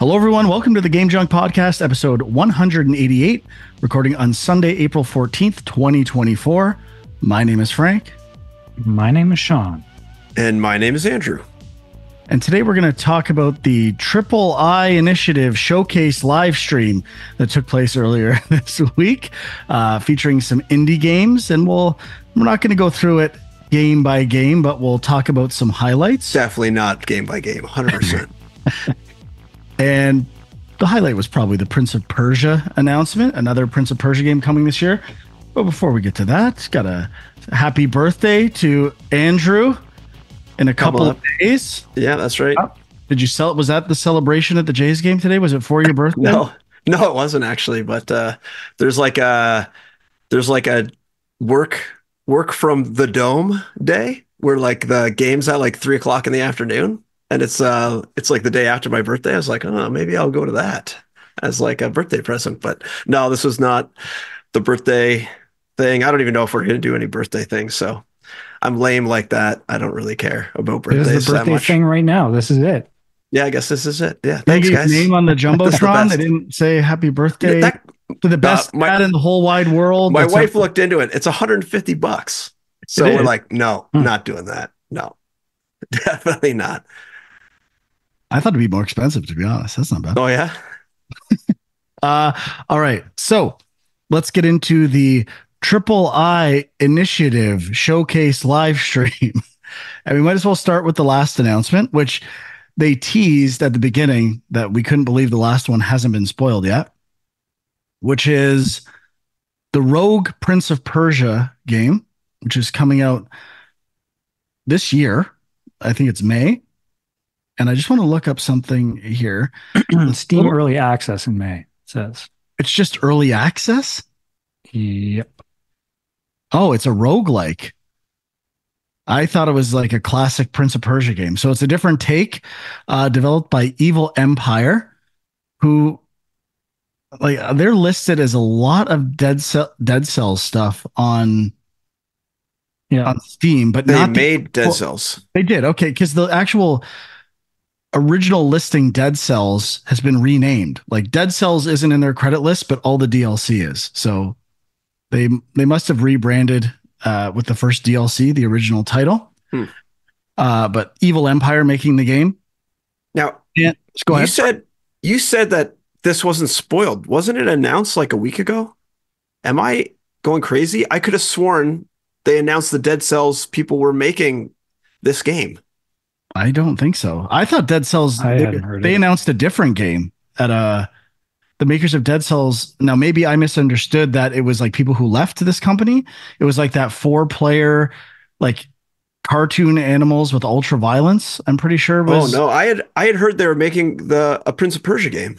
Hello, everyone. Welcome to the Game Junk Podcast, episode 188, recording on Sunday, April 14th, 2024. My name is Frank. My name is Sean. And my name is Andrew. And today we're going to talk about the Triple I Initiative Showcase live stream that took place earlier this week, featuring some indie games. And we're not going to go through it game by game, but we'll talk about some highlights. Definitely not game by game, 100%. And the highlight was probably the Prince of Persia announcement, another Prince of Persia game coming this year. But before we get to that, got a happy birthday to Andrew in a couple of days. Yeah, that's right. Did you sell it? Was that the celebration at the Jays game today? Was it for your birthday? No, it wasn't actually. But there's like a work from the dome day where like the game's at like 3:00 in the afternoon. And it's like the day after my birthday. I was like, oh, maybe I'll go to that as like a birthday present. But no, this was not the birthday thing. I don't even know if we're going to do any birthday things. So I'm lame like that. I don't really care about birthdays. This is the birthday thing right now. This is it. Yeah, I guess this is it. Yeah, thanks, guys. Name on the Jumbotron. They didn't say happy birthday to the best dad in the whole wide world. My wife looked into it. It's $150. So we're like, no, not doing that. No, definitely not. I thought it'd be more expensive, to be honest. That's not bad. Oh, yeah? All right. So let's get into the Triple I Initiative Showcase live stream. And we might as well start with the last announcement, which they teased at the beginning that we couldn't believe the last one hasn't been spoiled yet, which is the Rogue Prince of Persia game, which is coming out this year. I think it's May. And I just want to look up something here. Steam early access in May, it says. It's just early access? Yep. Oh, it's a roguelike. I thought it was like a classic Prince of Persia game. So it's a different take, developed by Evil Empire, who they're listed as a lot of Dead Cells stuff on Steam, but they made Dead Cells. They did. Okay, because the actual original listing Dead Cells has been renamed. Like Dead Cells isn't in their credit list, but all the DLC is. So they must have rebranded with the first DLC, the original title. But Evil Empire making the game. Now, go ahead. You said that this wasn't spoiled. Wasn't it announced like a week ago? Am I going crazy? I could have sworn they announced the Dead Cells people were making this game. I don't think so. I thought Dead Cells, they announced a different game at the makers of Dead Cells. Now, maybe I misunderstood that it was like people who left this company. It was like that 4-player, like cartoon animals with ultra violence. I'm pretty sure was. Oh no, I had heard they were making a Prince of Persia game.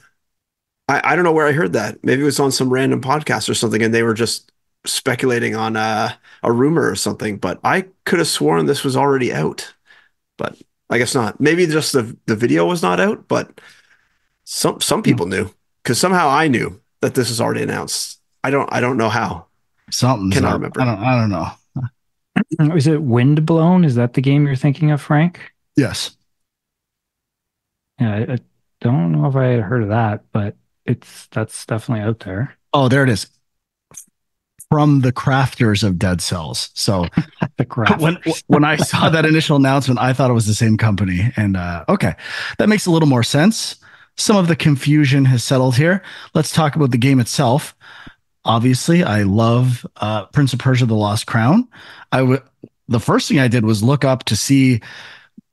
I don't know where I heard that. Maybe it was on some random podcast or something, and they were just speculating on a rumor or something. But I could have sworn this was already out. But I guess not. Maybe just the video was not out, but some people knew, because somehow I knew that this is already announced. I don't know how. Something's Cannot up. remember. I don't know. Is it Windblown? Is that the game you're thinking of, Frank? Yes. Yeah, I don't know if I had heard of that, but that's definitely out there. Oh, there it is. From the crafters of Dead Cells. So when I saw that initial announcement, I thought it was the same company. And okay, that makes a little more sense. Some of the confusion has settled here. Let's talk about the game itself. Obviously, I love Prince of Persia: The Lost Crown. The first thing I did was look up to see,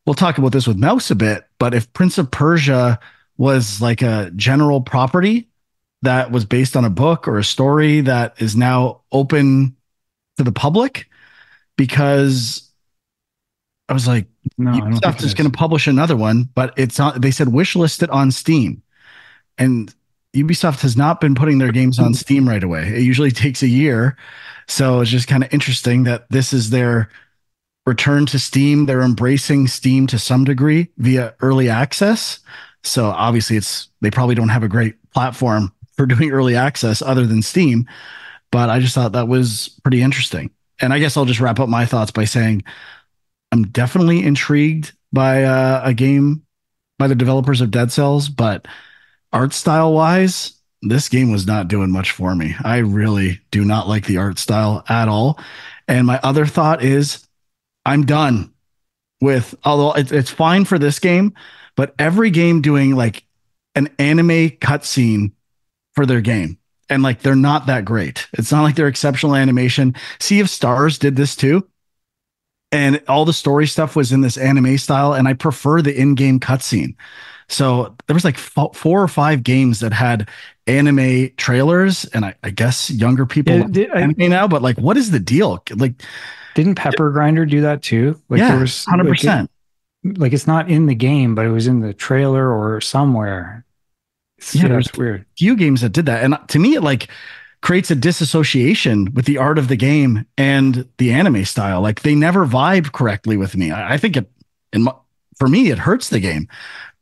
we'll talk about this with Mouse a bit, but if Prince of Persia was like a general property that was based on a book or a story that is now open to the public, because I was like, Ubisoft is going to publish another one, but it's on. They said wishlist it on Steam, and Ubisoft has not been putting their games on Steam right away. It usually takes a year, so it's just kind of interesting that this is their return to Steam. They're embracing Steam to some degree via early access. So obviously, they probably don't have a great platform for doing early access other than Steam, but I just thought that was pretty interesting. And I guess I'll just wrap up my thoughts by saying I'm definitely intrigued by a game by the developers of Dead Cells, but art style wise, this game was not doing much for me. I really do not like the art style at all. And my other thought is I'm done with, although it's fine for this game, but every game doing like an anime cutscene for their game. And like they're not that great. It's not like they're exceptional animation. Sea of Stars did this too. And all the story stuff was in this anime style. And I prefer the in-game cutscene. So there was like four or five games that had anime trailers, and I guess younger people Yeah, love anime now. But like, what is the deal? Like, didn't Pepper Grinder do that too? Like there yeah, was 100%. like it's not in the game, but it was in the trailer or somewhere. Yeah, Yeah, there's it's weird. few games that did that, and to me, it like creates a disassociation with the art of the game and the anime style. Like they never vibe correctly with me. I think it, for me, it hurts the game.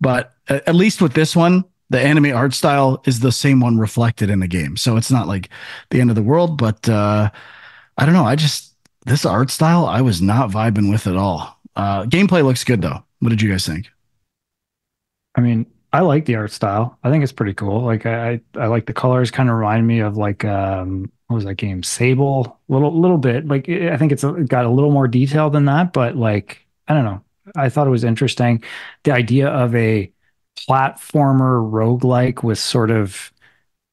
But at least with this one, the anime art style is the same one reflected in the game. So it's not like the end of the world. But I don't know. This art style, I was not vibing with at all. Gameplay looks good though. What did you guys think? I mean, I like the art style. I think it's pretty cool. Like I like the colors. Kind of remind me of like what was that game? Sable. Little bit. Like I think it's got a little more detail than that, but like I don't know. I thought it was interesting. The idea of a platformer roguelike with sort of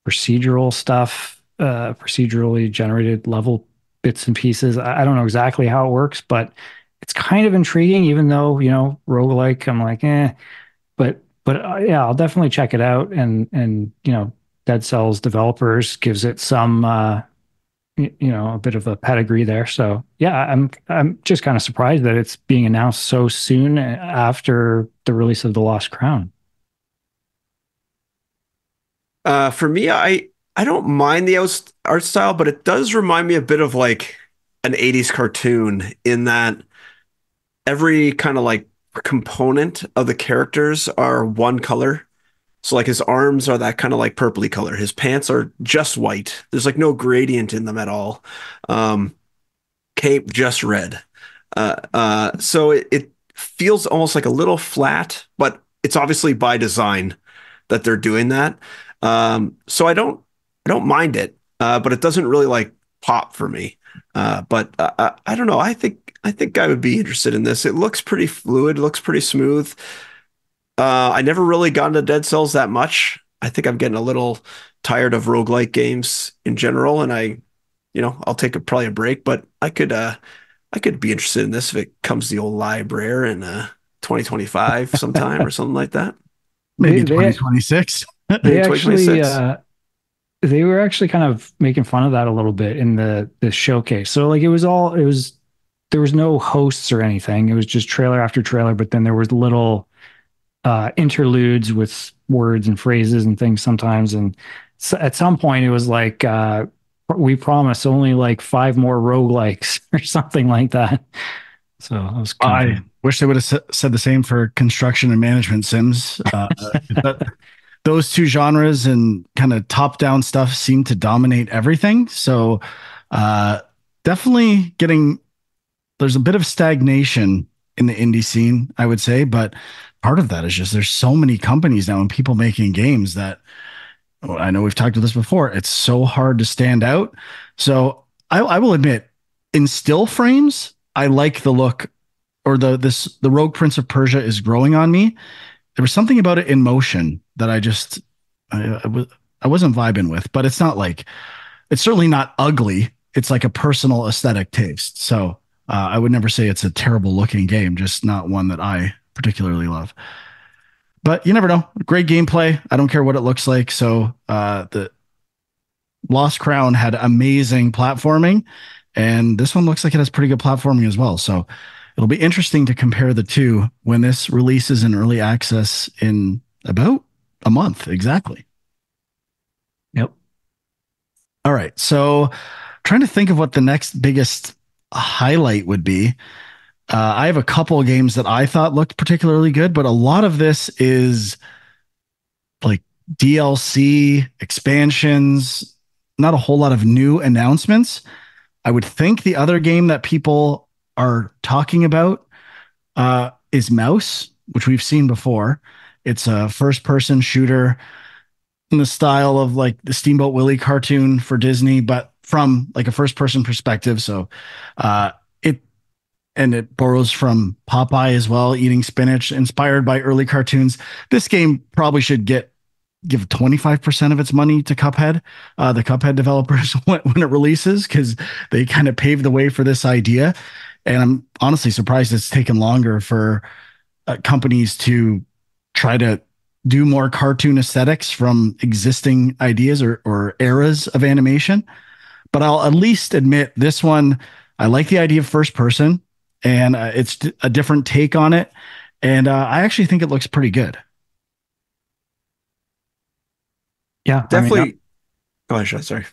procedural stuff, procedurally generated level bits and pieces. I don't know exactly how it works, but it's kind of intriguing, even though, roguelike, I'm like, but yeah, I'll definitely check it out. And Dead Cells developers gives it some a bit of a pedigree there. So yeah, I'm just kind of surprised that it's being announced so soon after the release of The Lost Crown. For me, I don't mind the art style, but it does remind me a bit of like an 80s cartoon in that every kind of like component of the characters are one color. So like his arms are that kind of like purpley color. His pants are just white. There's like no gradient in them at all. Um, Cape just red. So it feels almost like a little flat, but it's obviously by design that they're doing that. So I don't mind it, but it doesn't really like pop for me. But I don't know. I think I would be interested in this. It looks pretty fluid, looks pretty smooth. I never really got into Dead Cells that much. I think I'm getting a little tired of roguelike games in general, and I'll take probably a break, but I could be interested in this if it comes to the old library in 2025 sometime or something like that. Maybe They they 2026. they Maybe actually 2026. they were actually kind of making fun of that a little bit in the showcase. So like it was there was no hosts or anything. It was just trailer after trailer, but then there was little interludes with words and phrases and things sometimes. And so at some point, it was like, we promise only like five more roguelikes or something like that. So it was kind of I fun. wish they would have said the same for construction and management sims. That, those two genres and kind of top down stuff seem to dominate everything. So uh, definitely getting, there's a bit of stagnation in the indie scene, I would say, but part of that is just there's so many companies now and people making games that, well, I know we've talked about this before. It's so hard to stand out. So I will admit, in still frames, I like the look, or the Rogue Prince of Persia is growing on me. There was something about it in motion that I wasn't vibing with, but it's not like, it's certainly not ugly. It's like a personal aesthetic taste. So I would never say it's a terrible looking game, just not one that I particularly love. But you never know. Great gameplay. I don't care what it looks like. So the Lost Crown had amazing platforming, and this one looks like it has pretty good platforming as well. So it'll be interesting to compare the two when this releases in early access in about a month exactly. Yep. All right. So trying to think of what the next biggest highlight would be. I have a couple of games that I thought looked particularly good, but a lot of this is like DLC expansions, not a whole lot of new announcements. I would think the other game that people are talking about is Mouse, which we've seen before. It's a first person shooter. in the style of like the Steamboat Willie cartoon for Disney, but from like a first person perspective. So uh, it and it borrows from Popeye as well, eating spinach, inspired by early cartoons. This game probably should give 25% of its money to Cuphead, the Cuphead developers when it releases, because they kind of paved the way for this idea. And I'm honestly surprised it's taken longer for companies to try to do more cartoon aesthetics from existing ideas or eras of animation. But I'll at least admit this one, I like the idea of first person, and it's a different take on it. And I actually think it looks pretty good. Yeah, I mean, Definitely. Go ahead, Sean, sorry.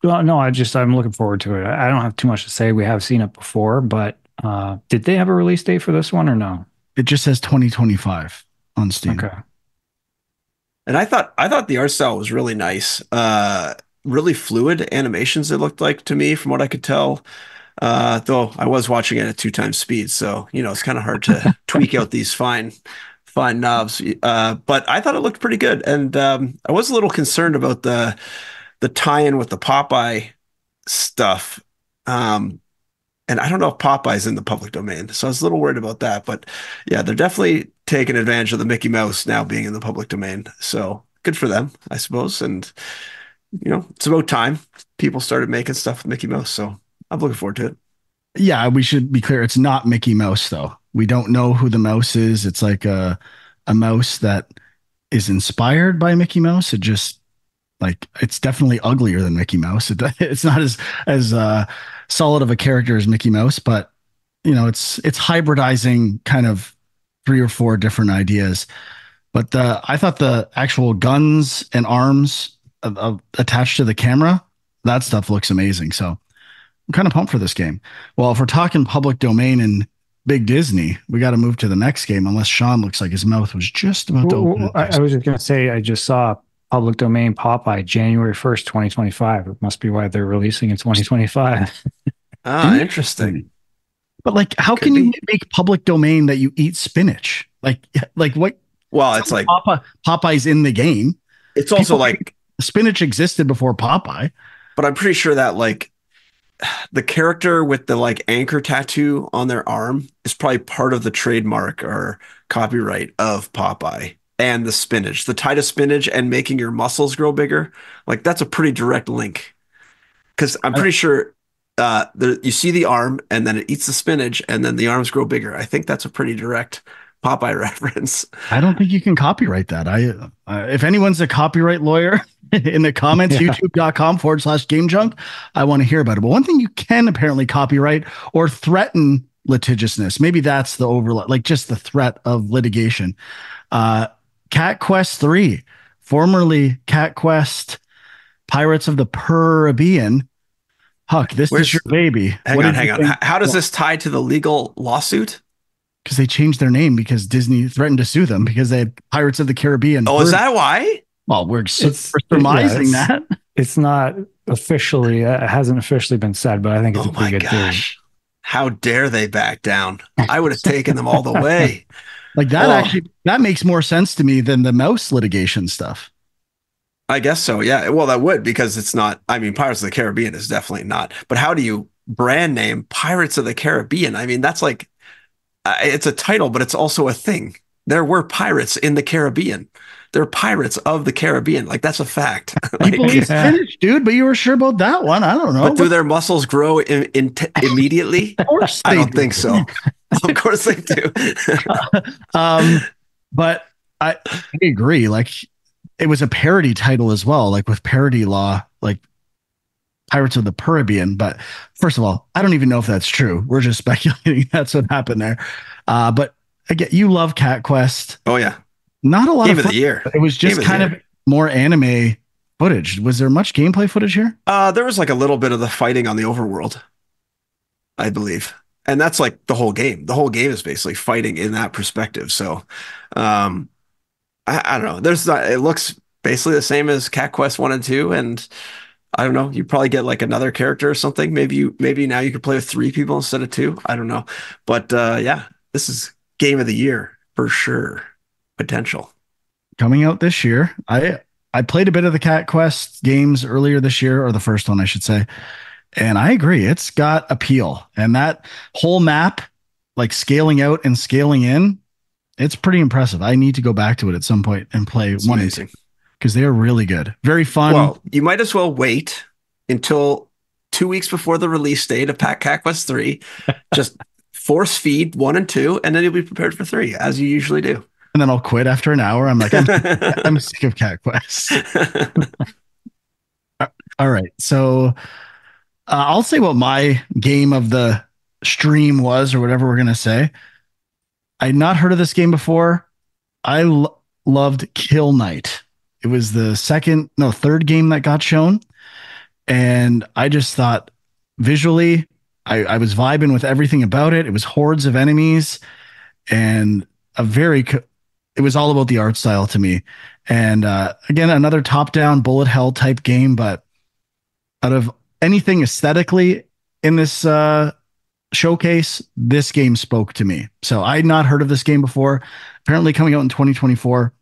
well, no, I'm looking forward to it. I don't have too much to say. We have seen it before, but did they have a release date for this one or no? It just says 2025 on Steam. Okay. And I thought the art style was really nice. Really fluid animations it looked like to me from what I could tell. Though I was watching it at 2 times speed, so it's kind of hard to tweak out these fine knobs. But I thought it looked pretty good, and I was a little concerned about the tie-in with the Popeye stuff. Um, and I don't know if Popeye's in the public domain, so I was a little worried about that. But yeah, they're definitely taking advantage of the Mickey Mouse now being in the public domain. So good for them, I suppose. And it's about time people started making stuff with Mickey Mouse. So I'm looking forward to it. Yeah, we should be clear. It's not Mickey Mouse though. We don't know who the mouse is. It's like a mouse that is inspired by Mickey Mouse. It just like it's definitely uglier than Mickey Mouse. It's not as solid of a character as Mickey Mouse, but it's hybridizing kind of three or four different ideas. But I thought the actual guns and arms attached to the camera, that stuff looks amazing. So I'm kind of pumped for this game. Well, if we're talking public domain and big Disney, we got to move to the next game. Unless Sean looks like his mouth was just about to open. I was just going to say, I just saw public domain Popeye January 1st, 2025. It must be why they're releasing in 2025. Ah, interesting. But like, how Could can you be. make public domain that you eat spinach? Like what? Well, it's like Popeye's in the game. it's also People like, spinach existed before Popeye. but I'm pretty sure that like the character with the like anchor tattoo on their arm is probably part of the trademark or copyright of Popeye and the spinach, the tie to spinach and making your muscles grow bigger. Like that's a pretty direct link because I'm pretty sure you see the arm and then it eats the spinach and then the arms grow bigger. I think that's a pretty direct Popeye reference. I don't think you can copyright that. If anyone's a copyright lawyer in the comments, Yeah. youtube.com/game junk, I want to hear about it. But one thing you can apparently copyright or threaten litigiousness, maybe that's the overlap, like just the threat of litigation. Uh, Cat Quest 3, formerly Cat Quest Pirates of the Caribbean. Huck, this is Where's your baby. hang on. How does this tie to the legal lawsuit? Because they changed their name because Disney threatened to sue them because they had Pirates of the Caribbean. Oh, is that why? Well, we're It's surmising that. it's not officially, it hasn't officially been said, but I think it's Oh a my pretty good theory. gosh. How dare they back down? I would have taken them all the way. Like that Oh, actually that makes more sense to me than the mouse litigation stuff. I guess so. Yeah. Well, that would because it's not, I mean, Pirates of the Caribbean is definitely not. But how do you brand name Pirates of the Caribbean? I mean, that's like it's a title, but it's also a thing. There were pirates in the Caribbean. They're pirates of the Caribbean. Like that's a fact. People Like, eat spinach, dude, but you were sure about that one. I don't know. but do their muscles grow immediately? Of course I they don't do. think so. Of course they do. But I agree. Like it was a parody title as well, like with parody law, like Pirates of the Caribbean. But first of all, I don't even know if that's true. We're just speculating that's what happened there. But again, you love Cat Quest. Oh yeah. Not a lot Game of of the year. It was just Game of the kind of year. more anime footage. Was there much gameplay footage here? There was like a little bit of the fighting on the overworld, I believe. And that's like the whole game. The whole game is basically fighting in that perspective. So, um, I don't know. There's not, it looks basically the same as Cat Quest 1 and 2. And I don't know. You probably get like another character or something. Maybe now you could play with 3 people instead of 2. I don't know. But yeah, this is game of the year for sure. Potential. Coming out this year. I played a bit of the Cat Quest games earlier this year, or the first one, I should say. And I agree, it's got appeal. And that whole map, like scaling out and scaling in, it's pretty impressive. I need to go back to it at some point and play It's one and two amazing. because they are really good. Very fun. Well, you might as well wait until 2 weeks before the release date of Cat Quest 3. Just force feed 1 and 2, and then you'll be prepared for 3, as you usually do. And then I'll quit after an hour. I'm like, I'm sick of Cat Quest. All right. So I'll say what my game of the stream was, or whatever we're going to say. I'd not heard of this game before. Loved Kill Knight. It was the third game that got shown. And I just thought visually, I was vibing with everything about it. It was hordes of enemies and it was all about the art style to me. And again, another top down bullet hell type game, but out of anything aesthetically in this showcase, this game spoke to me. So I'd not heard of this game before. Apparently coming out in 2024.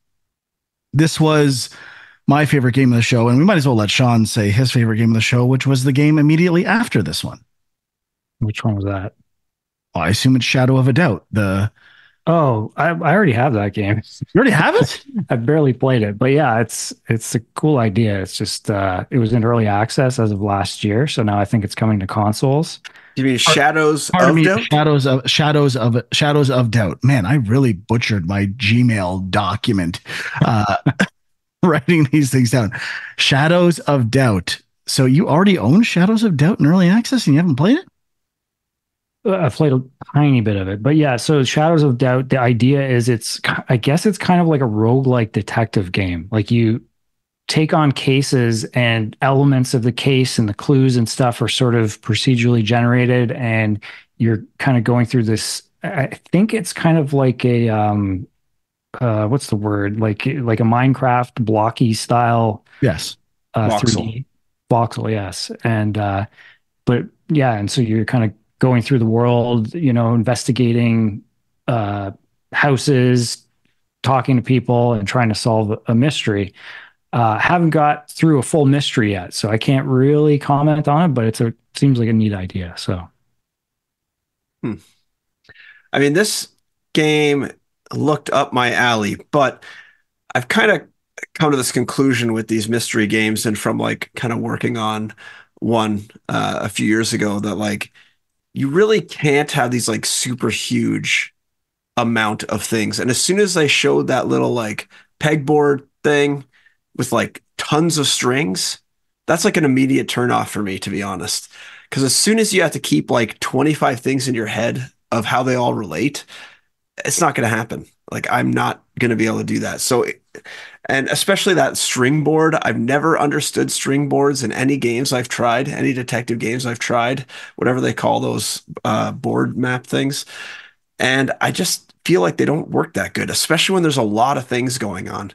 This was my favorite game of the show, and we might as well let Sean say his favorite game of the show, which was the game immediately after this one. Which one was that? I assume it's Shadow of a Doubt. I already have that game. You already have it? I barely played it, but yeah, it's a cool idea. It's just it was in early access as of last year, so now I think it's coming to consoles. You mean Shadows Pardon of me, Doubt? Shadows of Doubt. Man, I really butchered my Gmail document writing these things down. Shadows of Doubt. So you already own Shadows of Doubt in early access and you haven't played it? I've played a tiny bit of it, but yeah. So Shadows of Doubt, the idea is I guess it's kind of like a roguelike detective game. Like you take on cases and elements of the case and the clues and stuff are sort of procedurally generated, and you're kind of going through this. I think it's kind of like a what's the word? Like a Minecraft blocky style Yes. 3D voxel, yes. And but yeah, and so you're kind of going through the world, investigating houses, talking to people, and trying to solve a mystery. Haven't got through a full mystery yet, so I can't really comment on it, but seems like a neat idea. So, I mean, this game looked up my alley, but I've kind of come to this conclusion with these mystery games and from like kind of working on one a few years ago that like you really can't have these like super huge amount of things. And as soon as they showed that little like pegboard thing with like tons of strings, that's like an immediate turn off for me, to be honest. Because as soon as you have to keep like 25 things in your head of how they all relate, it's not going to happen. Like I'm not going to be able to do that. So, and especially that string board, I've never understood string boards in any games I've tried, any detective games I've tried, whatever they call those board map things. And I just feel like they don't work that good, especially when there's a lot of things going on.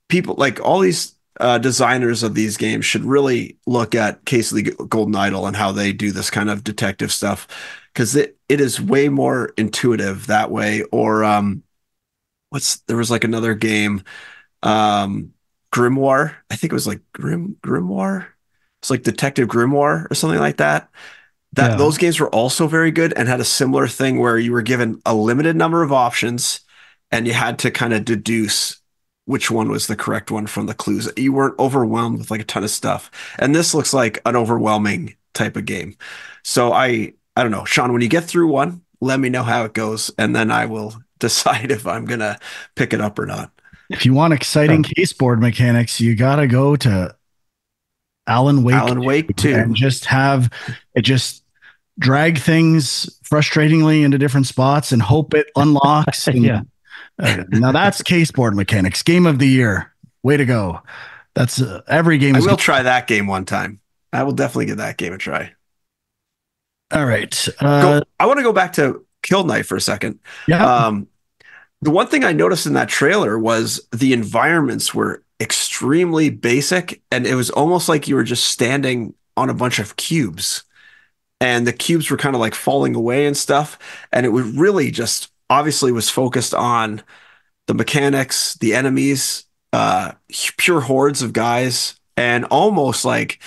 People like all these designers of these games should really look at Case of the Golden Idol and how they do this kind of detective stuff because it is way more intuitive that way. Or there was like another game, Grimoire. I think it was like Grimoire. It's like Detective Grimoire or something like that. Those games were also very good and had a similar thing where you were given a limited number of options and you had to kind of deduce which one was the correct one from the clues. You weren't overwhelmed with like a ton of stuff. And this looks like an overwhelming type of game. So I don't know, Sean, when you get through one, let me know how it goes and then I will decide if I'm going to pick it up or not. If you want exciting caseboard mechanics, you got to go to Alan Wake 2 and just drag things frustratingly into different spots and hope it unlocks. And, yeah. Now that's caseboard mechanics. Game of the year. Way to go. That's every game. I will try that game one time. I will definitely give that game a try. All right. I want to go back to Kill Knight for a second. Yeah. The one thing I noticed in that trailer was the environments were extremely basic, and it was almost like you were just standing on a bunch of cubes, and the cubes were kind of like falling away and stuff. And it was really just obviously was focused on the mechanics, the enemies, pure hordes of guys, and almost like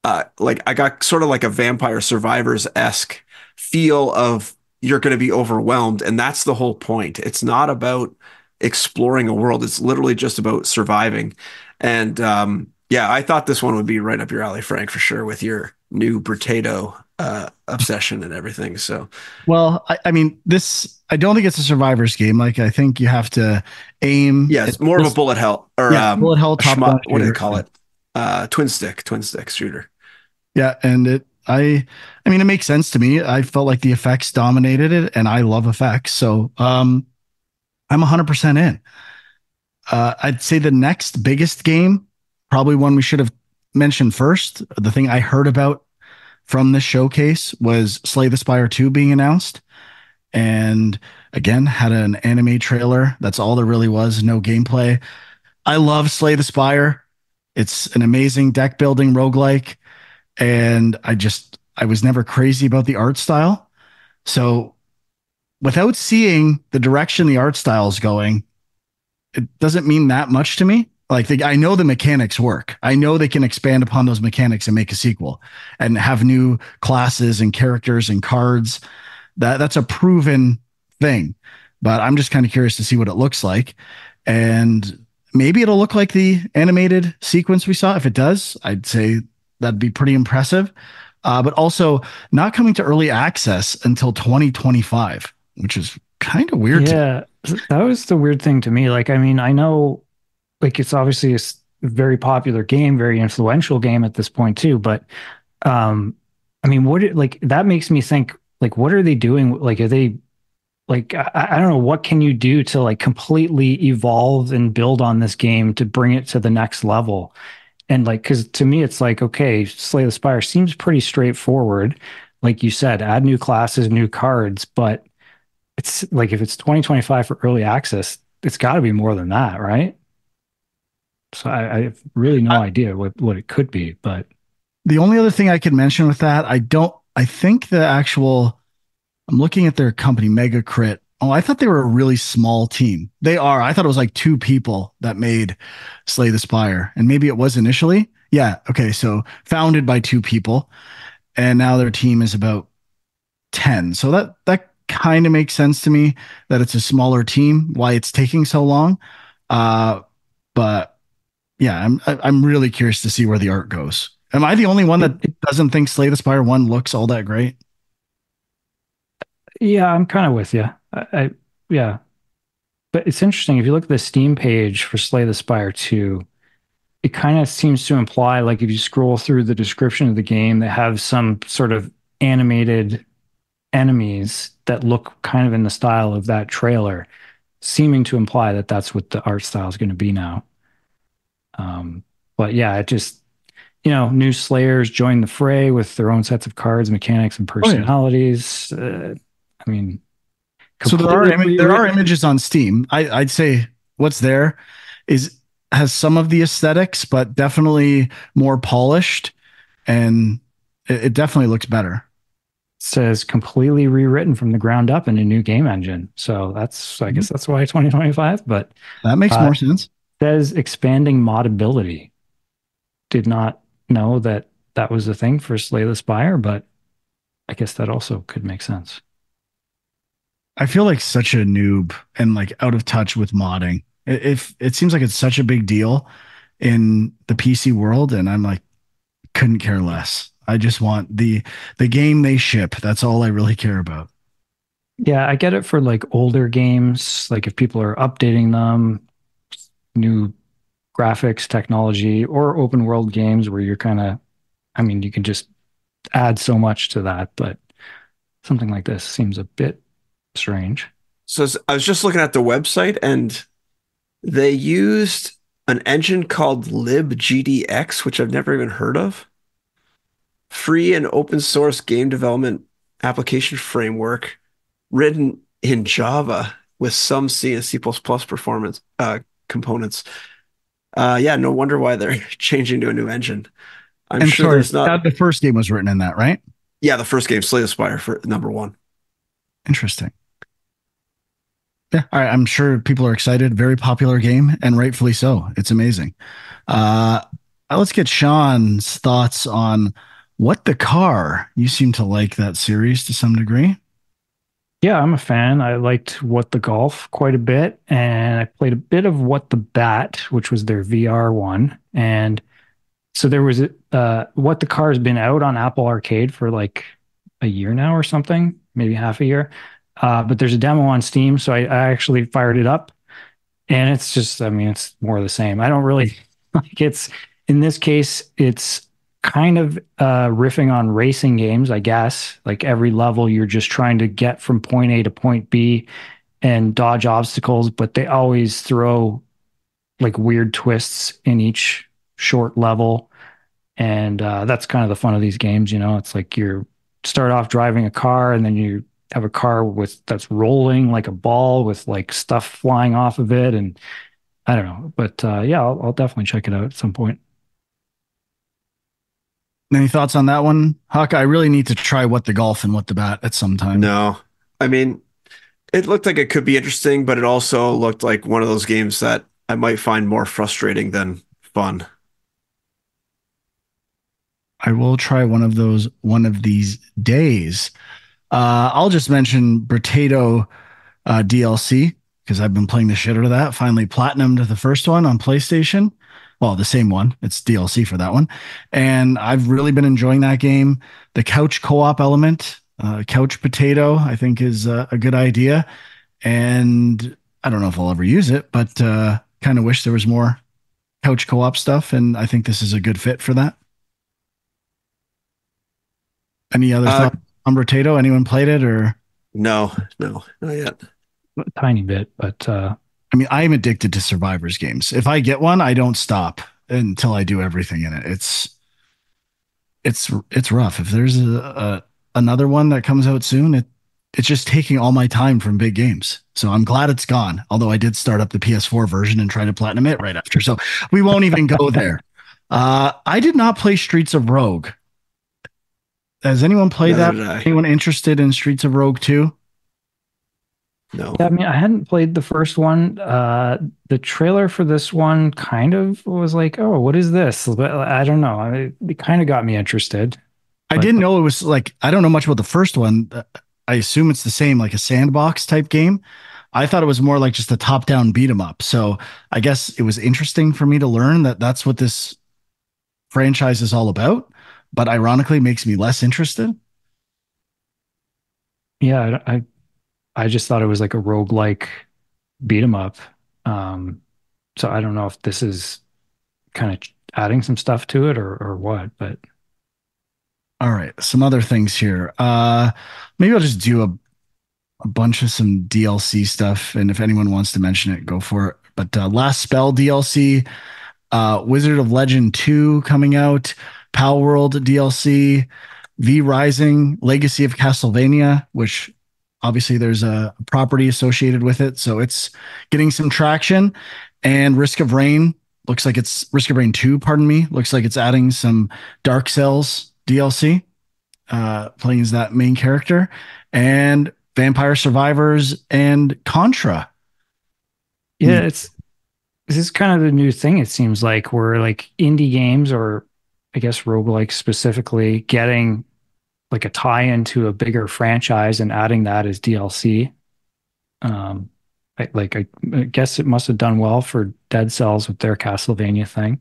I got sort of like a Vampire Survivors-esque feel of you're going to be overwhelmed, and that's the whole point. It's not about exploring a world. It's literally just about surviving. And yeah, I thought this one would be right up your alley, Frank, for sure, with your new potato obsession and everything. So Well, I mean, I don't think it's a survivor's game. Like, I think you have to aim. yeah, it's more of a Just, bullet hell or yeah, bullet hell, a top down shmut. What do they shooter. call it? Twin stick shooter. Yeah, and I mean, it makes sense to me. I felt like the effects dominated it, and I love effects, so I'm 100% in. I'd say the next biggest game, probably one we should have mentioned first. The thing I heard about from this showcase was Slay the Spire 2 being announced, and again had an anime trailer. That's all there really was, no gameplay. I love Slay the Spire. It's an amazing deck building roguelike, and I was never crazy about the art style. So without seeing the direction the art style is going, it doesn't mean that much to me. I know the mechanics work. I know they can expand upon those mechanics and make a sequel and have new classes and characters and cards. That's a proven thing. But I'm just kind of curious to see what it looks like. And maybe it'll look like the animated sequence we saw. If it does, I'd say that'd be pretty impressive. But also not coming to early access until 2025, which is kind of weird to. Yeah, that was the weird thing to me. Like, I mean, I know like it's obviously very popular game, very influential game at this point too, but I mean, like that makes me think like what are they doing? Like are they like I don't know what can you do to like completely evolve and build on this game to bring it to the next level? And like, because to me, it's like, okay, Slay the Spire seems pretty straightforward. Like you said, add new classes, new cards, but it's like if it's 2025 for early access, it's got to be more than that, right? So I have really no idea what it could be, but The only other thing I could mention with that, I think I'm looking at their company, Mega Crit. Oh, I thought they were a really small team. They are. I thought it was like two people that made Slay the Spire, and maybe it was initially. Yeah. Okay. So founded by two people, and now their team is about 10. So that kind of makes sense to me that it's a smaller team, why it's taking so long. Uh, but yeah, I'm really curious to see where the art goes. Am I the only one that it doesn't think Slay the Spire 1 looks all that great? yeah, I'm kind of with you. Yeah, but it's interesting if you look at the Steam page for Slay the Spire 2, it kind of seems to imply like if you scroll through the description of the game, they have some sort of animated enemies that look kind of in the style of that trailer, seeming to imply that that's what the art style is going to be now. But yeah, it just, new Slayers join the fray with their own sets of cards, mechanics, and Oh yeah. personalities. I mean, So completely there are rewritten. images on Steam. I'd say what's there is has some of the aesthetics, but definitely more polished, and it definitely looks better. Says completely rewritten from the ground up in a new game engine. So I Mhm. guess that's why 2025. But That makes uh, more sense. says expanding modability. Did not know that that was a thing for Slay the Spire, but I guess that also could make sense. I feel like such a noob and like out of touch with modding. If it seems like it's such a big deal in the PC world, and I'm like, couldn't care less. I just want the game they ship. That's all I really care about. Yeah, I get it for like older games, like if people are updating them, new graphics, technology, or open world games where you're kind of, I mean, you can just add so much to that, but something like this seems a bit strange. So I was just looking at the website, and they used an engine called libgdx, which I've never even heard of. Free and open source game development application framework written in Java with some C and C++ performance components. Yeah, no wonder why they're changing to a new engine. I'm I'm sure sorry, there's not. the first game was written in that, right? Yeah, the first game, Slay the Spire, for number one. Interesting. Yeah, I'm sure people are excited. Very popular game, and rightfully so. It's amazing. Uh, let's get Sean's thoughts on What the Car. You seem to like that series to some degree. Yeah, I'm a fan. I liked What the Golf quite a bit, and I played a bit of What the Bat, which was their VR one. And so there was What the Car has been out on Apple Arcade for like a year now or something, maybe half a year. But there's a demo on Steam, so I actually fired it up, and it's just, I mean, it's more of the same. I don't really like it's in this case, it's kind of riffing on racing games, I guess. Like every level, you're just trying to get from point A to point B and dodge obstacles, but they always throw like weird twists in each short level. And that's kind of the fun of these games, you know. It's like you start off driving a car and then you have a car with that's rolling like a ball with like stuff flying off of it. And I don't know, but yeah, I'll definitely check it out at some point. Any thoughts on that one, Huck? I really need to try What the Golf and What the Bat at some time. No, I mean, it looked like it could be interesting, but it also looked like one of those games that I might find more frustrating than fun. I will try one of those one of these days. I'll just mention Potato DLC because I've been playing the shit out of that. Finally platinumed the first one on PlayStation. Well, the same one. It's DLC for that one. And I've really been enjoying that game. The couch co-op element, Couch Potato, I think is a good idea. And I don't know if I'll ever use it, but kind of wish there was more couch co-op stuff. And I think this is a good fit for that. Any other Uh, thoughts on Potato? Anyone played it or? no, no, not yet. A tiny bit, but I mean, I am addicted to survivors games. If I get one, I don't stop until I do everything in it. It's rough. If there's another one that comes out soon, it's just taking all my time from big games. So I'm glad it's gone. Although I did start up the PS4 version and try to platinum it right after. So we won't even go there. I did not play Streets of Rogue. Has anyone played Neither that? did I. Anyone interested in Streets of Rogue 2? No. yeah, I mean, I hadn't played the first one. The trailer for this one kind of was like, oh, what is this? But I don't know. It kind of got me interested, I but didn't know it was like I don't know much about the first one. I assume it's the same, like a sandbox type game. I thought it was more like just a top-down beat 'em up. So I guess it was interesting for me to learn that that's what this franchise is all about. But ironically, makes me less interested. yeah, I just thought it was like a roguelike beat 'em up. Um, so I don't know if this is kind of adding some stuff to it or what, but All right, some other things here. Maybe I'll just do a bunch of some DLC stuff, and if anyone wants to mention it, go for it. But Last Spell DLC, Wizard of Legend 2 coming out, Pal World DLC, V Rising, Legacy of Castlevania, which obviously there's a property associated with it, so it's getting some traction. And Risk of Rain looks like it's Risk of Rain 2, pardon me, looks like it's adding some Dark Cells DLC, playing as that main character, and Vampire Survivors and Contra. yeah, it's this is kind of the new thing, it seems like, where like indie games or I guess roguelike specifically getting like a tie into a bigger franchise and adding that as DLC. Um, I guess it must have done well for Dead Cells with their Castlevania thing.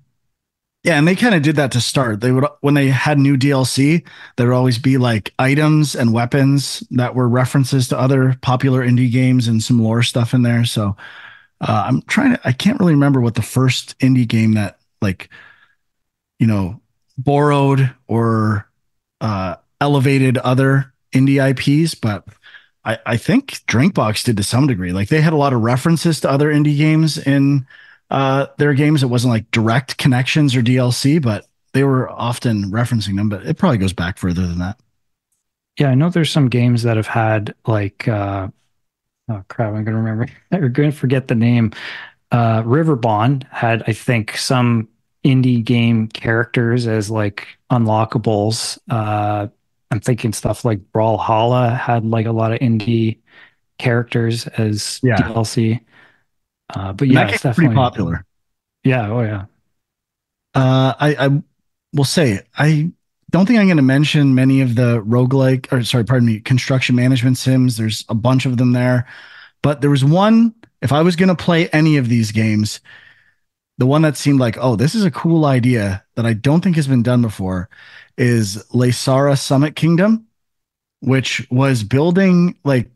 Yeah, and they kind of did that to start. They would when they had new DLC, there would always be like items and weapons that were references to other popular indie games and some lore stuff in there. So I can't really remember what the first indie game that like, borrowed or elevated other indie IPs, but I think Drinkbox did to some degree. Like they had a lot of references to other indie games in their games. It wasn't like direct connections or DLC, but they were often referencing them. But it probably goes back further than that. Yeah, I know there's some games that have had like oh crap, I'm gonna remember. I'm gonna forget the name. River Bond had, I think, some indie game characters as like unlockables. I'm thinking stuff like Brawlhalla had like a lot of indie characters as Yeah, DLC. But and that yeah, game's it's pretty definitely popular. yeah, oh yeah. I will say I don't think I'm going to mention many of the roguelike or sorry, pardon me, construction management sims. There's a bunch of them there, but there was one. If I was going to play any of these games, the one that seemed like, oh, this is a cool idea that I don't think has been done before, is Laysara Summit Kingdom, which was building like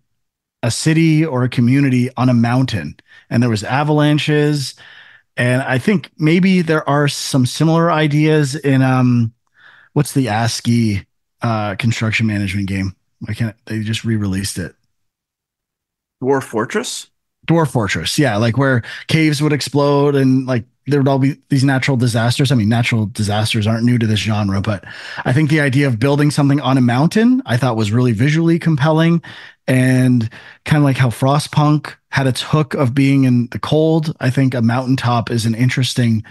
a city or a community on a mountain, and there was avalanches. And I think maybe there are some similar ideas in what's the ASCII construction management game? Why can't they just re-released it? Dwarf Fortress? Dwarf Fortress, yeah, like where caves would explode and like there would all be these natural disasters. I mean, natural disasters aren't new to this genre, but I think the idea of building something on a mountain I thought was really visually compelling and kind of like how Frostpunk had its hook of being in the cold. I think a mountaintop is an interesting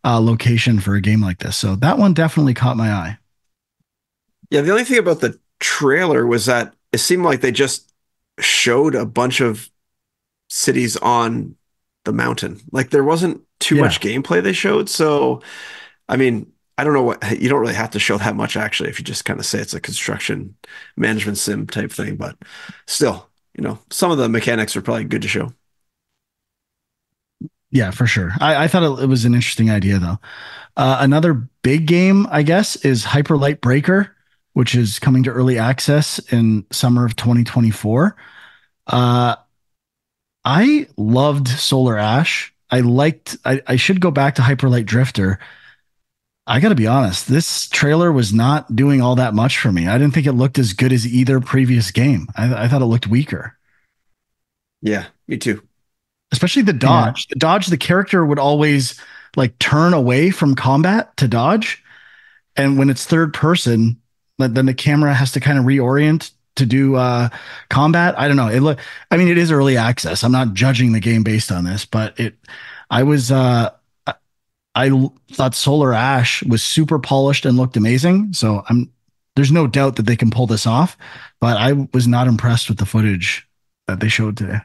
location for a game like this. So that one definitely caught my eye. Yeah, the only thing about the trailer was that it seemed like they just showed a bunch of cities on the mountain. Like there wasn't too Yeah. much gameplay they showed. So, I mean, I don't know what you don't really have to show that much actually if you just kind of say it's a construction management sim type thing, but still, some of the mechanics are probably good to show. Yeah, for sure. I thought it was an interesting idea, though. Another big game, I guess, is Hyper Light Breaker, which is coming to early access in summer of 2024. Uh, I loved Solar Ash. I should go back to Hyper Light Drifter. I got to be honest, this trailer was not doing all that much for me. I didn't think it looked as good as either previous game. I thought it looked weaker, Yeah, me too. especially the Yeah. dodge. The dodge, the character would always like turn away from combat to dodge. And when it's third person, then the camera has to kind of reorient to do combat. I don't know. I mean, it is early access. I'm not judging the game based on this, but I was, I thought Solar Ash was super polished and looked amazing. So there's no doubt that they can pull this off, but I was not impressed with the footage that they showed today.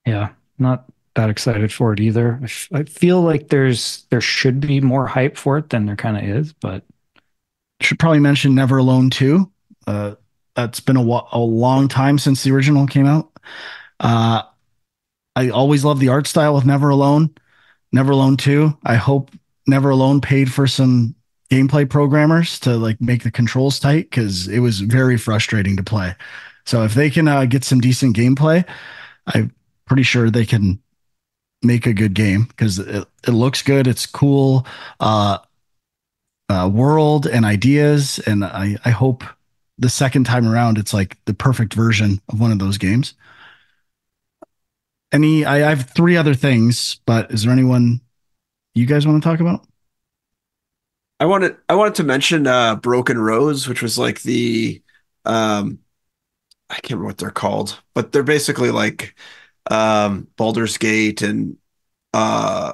Yeah, not that excited for it either. I feel like there should be more hype for it than there kind of is, but Should probably mention Never Alone 2. That's been a long time since the original came out. Uh, I always love the art style of Never Alone. Never Alone 2. I hope Never Alone paid for some gameplay programmers to like make the controls tight because it was very frustrating to play. So if they can get some decent gameplay, I'm pretty sure they can make a good game because it looks good. It's cool world and ideas, and I hope the second time around it's like the perfect version of one of those games. I have three other things, but is there anyone you guys want to talk about? I wanted to mention Broken Rose, which was like the um I can't remember what they're called, but they're basically like Baldur's Gate and uh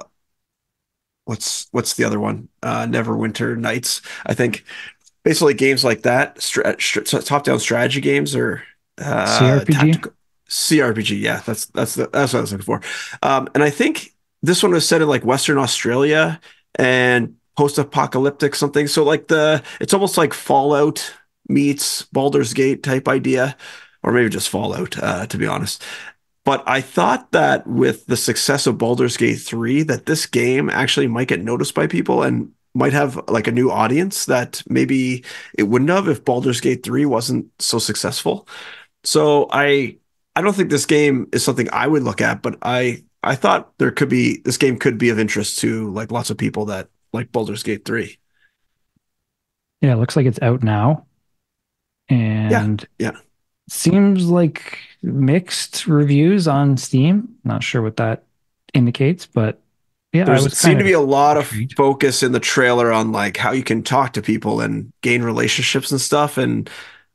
what's the other one? Neverwinter Nights, I think. Basically games like that, top-down strategy games or CRPG? tactical CRPG. Yeah, that's what I was looking for. And I think this one was set in like Western Australia and post-apocalyptic something. So like it's almost like Fallout meets Baldur's Gate type idea, or maybe just Fallout, to be honest. But I thought that with the success of Baldur's Gate 3, that this game actually might get noticed by people and might have like a new audience that maybe it wouldn't have if Baldur's Gate 3 wasn't so successful. So I don't think this game is something I would look at, but I thought this game could be of interest to like lots of people that like Baldur's Gate 3. Yeah, it looks like it's out now Yeah. and Yeah. seems like mixed reviews on Steam. Not sure what that indicates, but yeah, I was There's seemed kind to be of a lot of intrigued. focus in the trailer on like how you can talk to people and gain relationships and stuff. And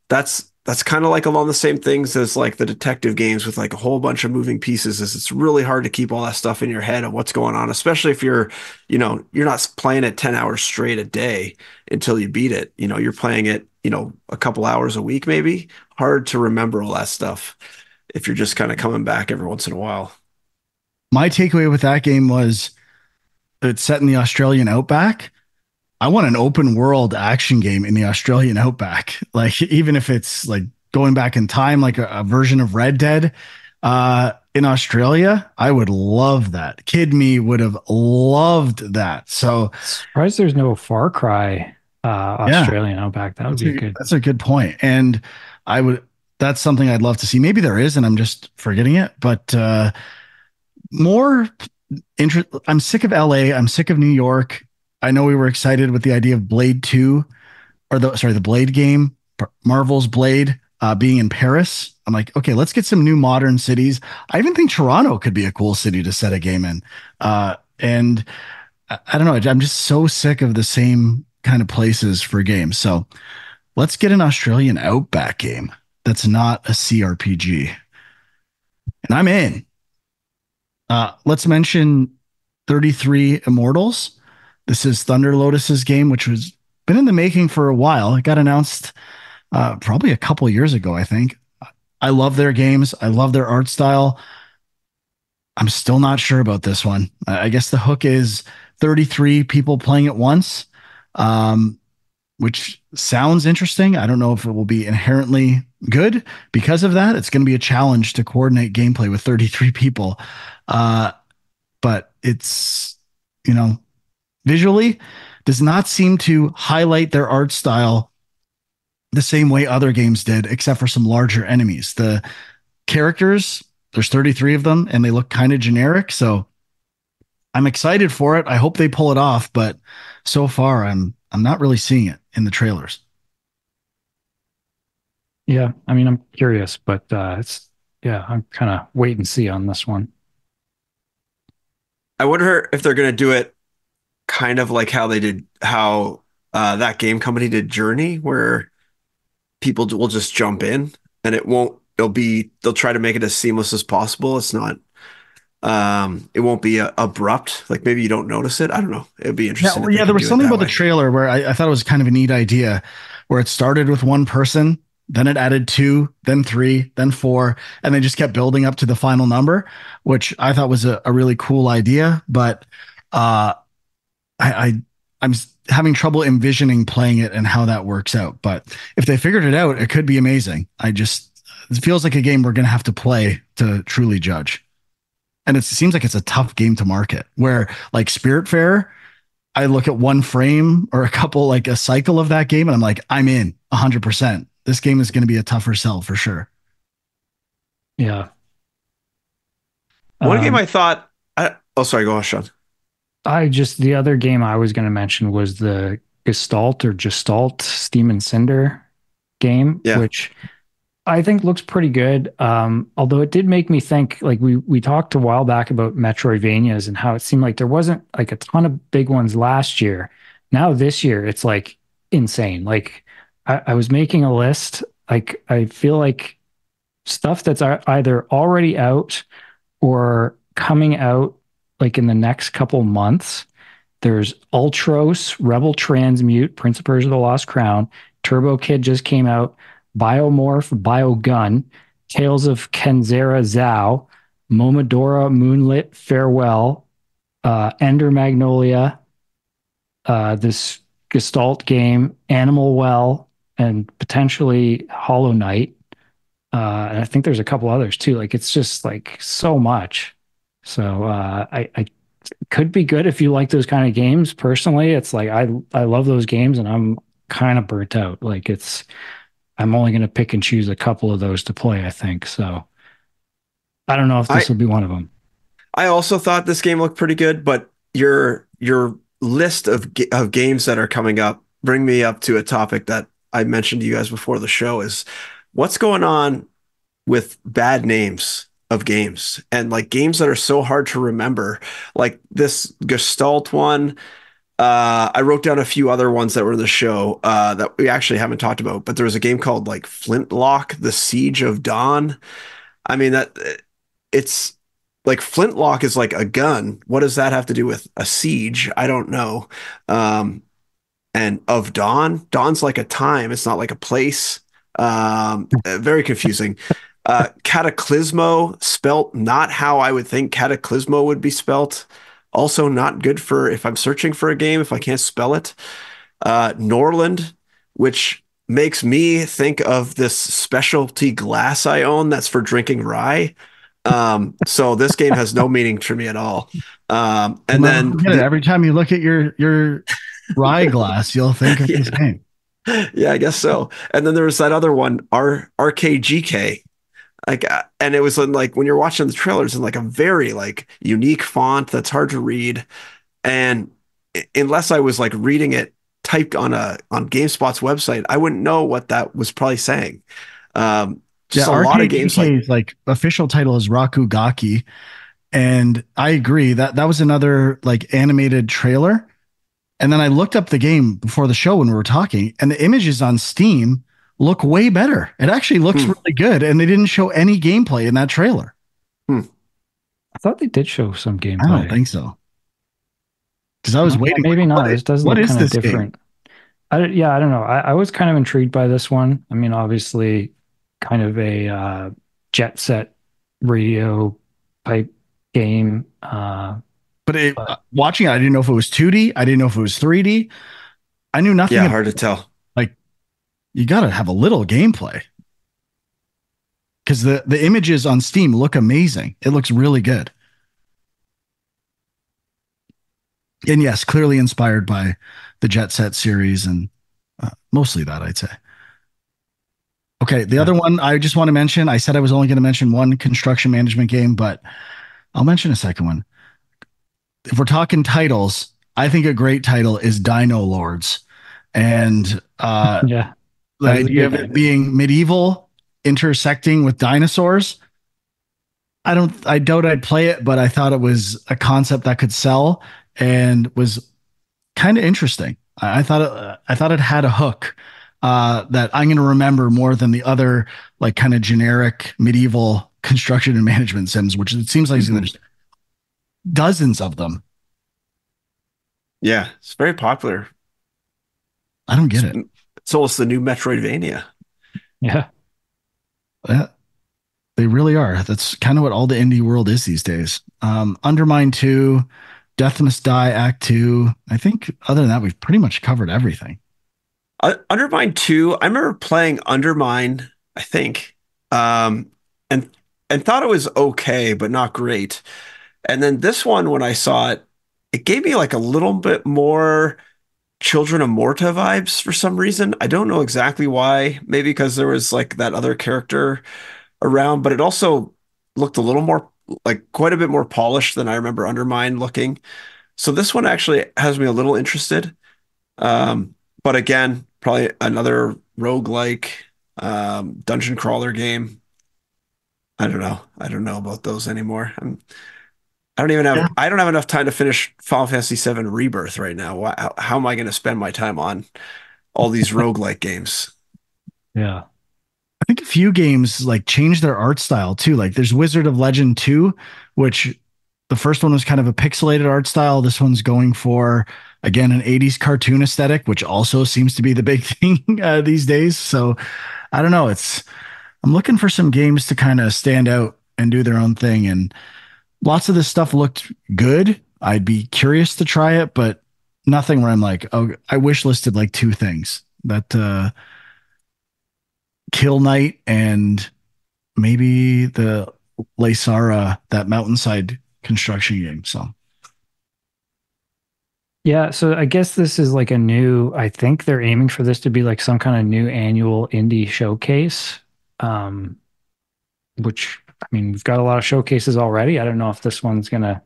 that's that's kind of like along the same things as like the detective games with like a whole bunch of moving pieces is it's really hard to keep all that stuff in your head of what's going on, especially if you're not playing it 10 hours straight a day until you beat it. You're playing it, a couple hours a week maybe. Hard to remember all that stuff if you're just kind of coming back every once in a while. My takeaway with that game was it's set in the Australian outback. I want an open world action game in the Australian outback. Like, even if it's like going back in time, like a version of Red Dead in Australia, I would love that. Kid me would have loved that. So, Surprised there's no Far Cry yeah, Australian Outback. That would be good. that's a good point. And I would, that's something I'd love to see. Maybe there is, and I'm just forgetting it, but more interest. I'm sick of LA. I'm sick of New York. I know we were excited with the idea of Blade 2 or the Blade game, Marvel's Blade being in Paris. I'm like, okay, let's get some new modern cities. I even think Toronto could be a cool city to set a game in. And I don't know. I'm just so sick of the same kind of places for games. So let's get an Australian Outback game that's not a CRPG. And I'm in. Let's mention 33 Immortals. This is Thunder Lotus's game, which was been in the making for a while. It got announced probably a couple years ago, I think. I love their games. I love their art style. I'm still not sure about this one. I guess the hook is 33 people playing at once, um, which sounds interesting. I don't know if it will be inherently good because of that. It's going to be a challenge to coordinate gameplay with 33 people. Uh, but it's, you know, visually does not seem to highlight their art style the same way other games did, except for some larger enemies. The characters, there's 33 of them, and they look kind of generic. So I'm excited for it. I hope they pull it off, but so far I'm not really seeing it in the trailers. Yeah, I mean, I'm curious, but it's yeah, I'm kind of wait and see on this one. I wonder if they're going to do it kind of like how that game company did Journey, where people will just jump in and they'll try to make it as seamless as possible. It won't be abrupt. Like maybe you don't notice it. I don't know. It'd be Yeah, interesting if well, they yeah, there could was do it something that about the way. trailer where I thought it was kind of a neat idea where it started with one person, then it added two, then three, then four, and they just kept building up to the final number, which I thought was a really cool idea. But uh, I'm having trouble envisioning playing it and how that works out. But if they figured it out, it could be amazing. It feels like a game we're going to have to play to truly judge. And it seems like it's a tough game to market. Where like Spiritfarer, I look at one frame or a couple, like a cycle of that game, and I'm like, I'm in 100%. This game is going to be a tougher sell for sure. Yeah. One game Um, I thought, oh, sorry, go on, Sean. the other game I was going to mention was the Gestalt Steam and Cinder game, Yeah. which I think looks pretty good. Although it did make me think, like we talked a while back about Metroidvanias and how it seemed like there wasn't like a ton of big ones last year. Now this year it's like insane. Like I was making a list. Like I feel like stuff that's either already out or coming out like in the next couple months. There's Ultros, Rebel Transmute, Prince of Persia: The Lost Crown, Turbo Kid just came out, Biomorph, Biogun, Tales of Kenzera Zhao, Momodora Moonlit Farewell, Ender Magnolia, this Gestalt game, Animal Well, and potentially Hollow Knight. And I think there's a couple others too. Like it's just like so much. So I could be good if you like those kind of games. Personally, it's like I love those games and I'm kind of burnt out. Like I'm only going to pick and choose a couple of those to play, I think. So I don't know if I this will be one of them. I also thought this game looked pretty good, but your list of games that are coming up bring me up to a topic that I mentioned to you guys before the show is what's going on with bad names of games and like games that are so hard to remember. Like this Gestalt one, I wrote down a few other ones that were in the show that we actually haven't talked about, but there was a game called like Flintlock: The Siege of Dawn. I mean that it's like Flintlock is like a gun. What does that have to do with a siege? I don't know. Um, and of Dawn, Dawn's like a time. It's not like a place. Very confusing. Cataclysmo spelt not how I would think Cataclysmo would be spelt. Also not good for if I'm searching for a game if I can't spell it. Norland, which makes me think of this specialty glass I own that's for drinking rye. So this game has no meaning to me at all. And Never then forget it. Every time you look at your rye glass, you'll think of this yeah, game. yeah, I guess so. And then there was that other one, RKGK. Like, and it was in like when you're watching the trailers in like a very like unique font that's hard to read. And unless I was like reading it typed on GameSpot's website, I wouldn't know what that was probably saying. Yeah, Just a lot of games like RKGK's like official title is Rakugaki, and I agree that that was another like animated trailer. And then I looked up the game before the show when we were talking, and the images on Steam look way better. It actually looks hmm, really good, and they didn't show any gameplay in that trailer. hmm, I thought they did show some I don't gameplay. think so because I was Yeah, waiting. maybe Like, not. This does what look is kind of this game? different. Yeah, I don't know. I was kind of intrigued by this one. I mean, obviously, kind of a jet set radio type game. But Watching it, I didn't know if it was 2D. I didn't know if it was 3D. I knew nothing yeah, about hard to tell. like you got to have a little gameplay because the images on Steam look amazing. It looks really good. And yes, clearly inspired by the Jet Set series and mostly that, I'd say. Okay, the yeah, other one I just want to mention, I said I was only going to mention one construction management game, but I'll mention a second one. If we're talking titles, I think a great title is Dino Lords. And yeah, the that is a idea good of it name. being medieval intersecting with dinosaurs, I doubt I'd play it, but I thought it was a concept that could sell and was kind of interesting. I thought it had a hook that I'm going to remember more than the other like kind of generic medieval construction and management sims, which it seems like Hmm. there's dozens of them. Yeah, it's very popular. I don't get It's, it. it's almost the new Metroidvania. Yeah, Uh, They really are. That's kind of what all the indie world is these days. Undermine 2, Death Must Die Act 2. I think other than that, we've pretty much covered everything. Undermine 2, I remember playing Undermine, I think, um, and and thought it was okay, but not great. And then this one, when I saw it, it gave me like a little bit more Children of Morta vibes for some reason. I don't know exactly why. Maybe because there was like that other character around, but it also looked a little more like quite a bit more polished than I remember Undermine looking. So this one actually has me a little interested. Um, but again, probably another roguelike dungeon crawler game. I don't know. I don't know about those anymore. Yeah. I don't have enough time to finish Final Fantasy VII Rebirth right now. How am I going to spend my time on all these roguelike games? yeah, I think a few games like changed their art style too. Like there's Wizard of Legend 2, which the first one was kind of a pixelated art style. This one's going for again an 80s cartoon aesthetic, which also seems to be the big thing these days. So I don't know. It's I'm looking for some games to kind of stand out and do their own thing. And lots of this stuff looked good. I'd be curious to try it, but nothing where I'm like, oh, I wish listed like two things that Kill Knight and maybe the Laysara, that mountainside construction game. So yeah. So I guess this is like a new. I think they're aiming for this to be like some kind of new annual indie showcase. Um, which I mean, we've got a lot of showcases already. I don't know if this one's gonna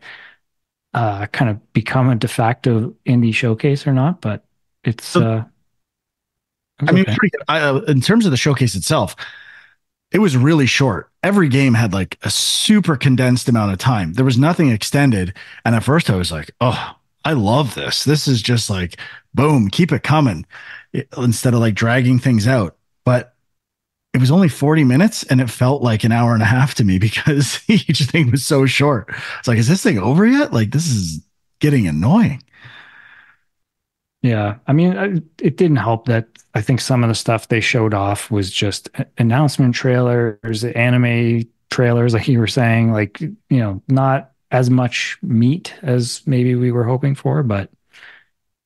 kind of become a de facto indie showcase or not, but it's So, it was I mean, okay. in terms of the showcase itself, it was really short. Every game had like a super condensed amount of time. There was nothing extended. And at first I was like, oh, I love this. This is just like, boom, keep it coming instead of like dragging things out. But it was only 40 minutes and it felt like an hour and a half to me because each thing was so short. It's like, is this thing over yet? Like, this is getting annoying. Yeah, I mean, it didn't help that I think some of the stuff they showed off was just announcement trailers, anime trailers, like you were saying, like, not as much meat as maybe we were hoping for, but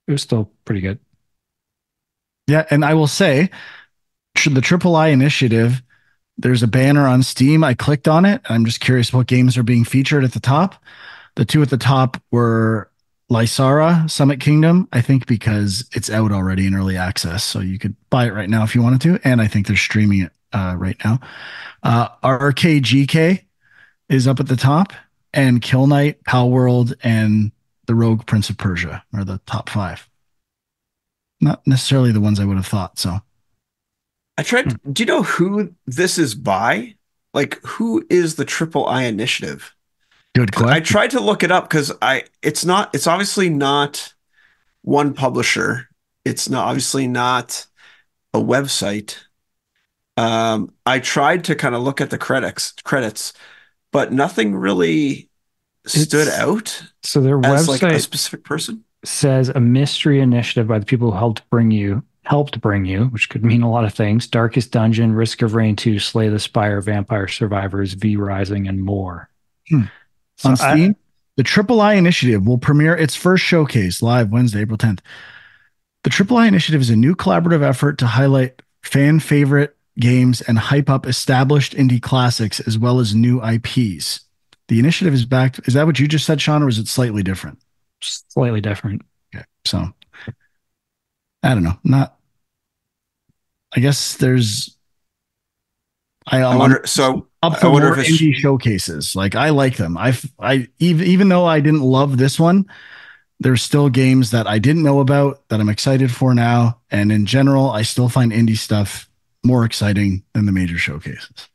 it was still pretty good. Yeah. And I will say, should the Triple I initiative, there's a banner on Steam. I clicked on it. I'm just curious what games are being featured at the top. The two at the top were Lysara Summit Kingdom, I think because it's out already in early access. So you could buy it right now if you wanted to. And I think they're streaming it right now. RKGK is up at the top, and Kill Knight, Pal World, and the Rogue Prince of Persia are the top five. Not necessarily the ones I would have thought. So I tried. Do you know who this is by? Like, who is the Triple I Initiative? good 'Cause I question. tried to look it up because it's not, it's obviously not one publisher. It's not obviously not a website. I tried to kind of look at the credits, but nothing really stood It's out so their as like a website specific person. says a mystery initiative by the people who helped bring you, which could mean a lot of things. Darkest Dungeon, Risk of Rain 2, Slay the Spire, Vampire Survivors, V Rising, and more. Hmm. So On Steam, the Triple I Initiative will premiere its first showcase live Wednesday, April 10th. The Triple I Initiative is a new collaborative effort to highlight fan favorite games and hype up established indie classics as well as new IPs. The initiative is backed. Is that what you just said, Sean, or is it slightly different? slightly different. Okay. So I don't know. Not, I guess there's, I I'm wonder. So up I for wonder more if it's. indie showcases. Like I like them. Even though I didn't love this one, there's still games that I didn't know about that I'm excited for now. And in general, I still find indie stuff more exciting than the major showcases.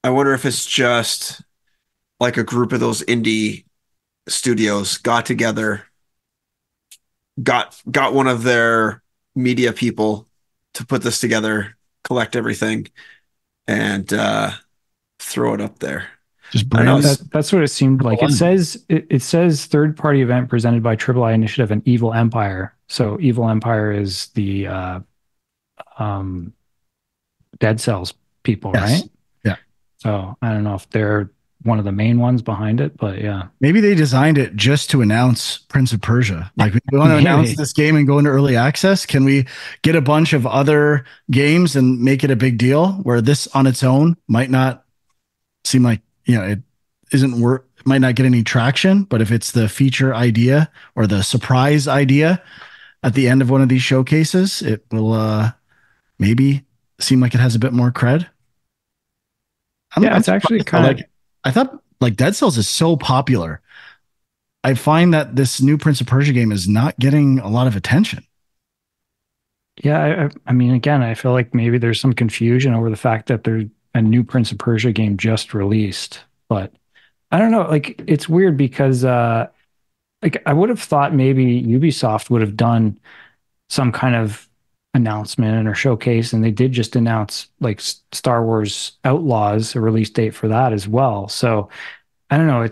I wonder if it's just like a group of those indie studios got together, got one of their media people to put this together, collect everything, and throw it up there. Just I don't know. brand it. That's what it seemed like. Triple It I. says it says third party event presented by Triple I Initiative and Evil Empire. So Evil Empire is the um, Dead Cells people, Yes. right? Yeah. So I don't know if they're one of the main ones behind it, but yeah, Maybe they designed it just to announce Prince of Persia. Like, we want to announce maybe. this game and go into early access. Can we get a bunch of other games and make it a big deal where this on its own might not seem like, it isn't work, might not get any traction. But if it's the feature idea or the surprise idea at the end of one of these showcases, it will maybe seem like it has a bit more cred. Yeah, I'm it's actually surprised. I kind of I thought like Dead Cells is so popular. I find that this new Prince of Persia game is not getting a lot of attention. yeah. I mean, again, I feel like maybe there's some confusion over the fact that there's a new Prince of Persia game just released, but I don't know. Like, it's weird because like I would have thought maybe Ubisoft would have done some kind of announcement or showcase, and they did just announce like Star Wars Outlaws, a release date for that as well. So I don't know.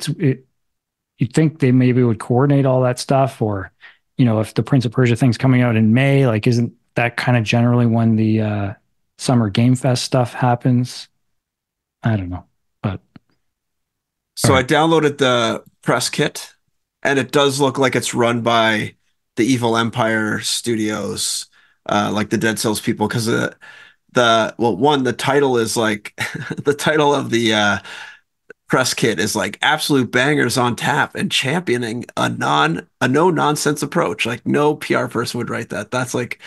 You'd think they maybe would coordinate all that stuff, or if the Prince of Persia thing's coming out in May, like isn't that kind of generally when the Summer Game Fest stuff happens? I don't know, but all So I right. downloaded the press kit, and it does look like it's run by the Evil Empire Studios, like the Dead Cells people, because the title is like the title of the press kit is like absolute bangers on tap and championing a no nonsense approach. Like no PR person would write that. That's like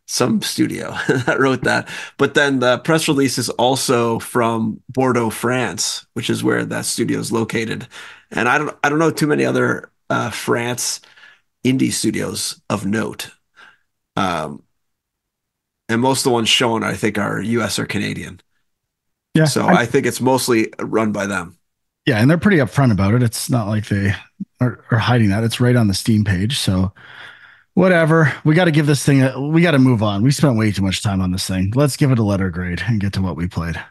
some studio that wrote that. But then the press release is also from Bordeaux, France, which is where that studio is located. And I don't know too many other France indie studios of note. Um, and most of the ones shown, I think, are US or Canadian. Yeah, So I think it's mostly run by them. yeah, and they're pretty upfront about it. It's not like they or hiding that. It's right on the Steam page. So whatever. We got to give this thing. We got to move on. We spent way too much time on this thing. Let's give it a letter grade and get to what we played.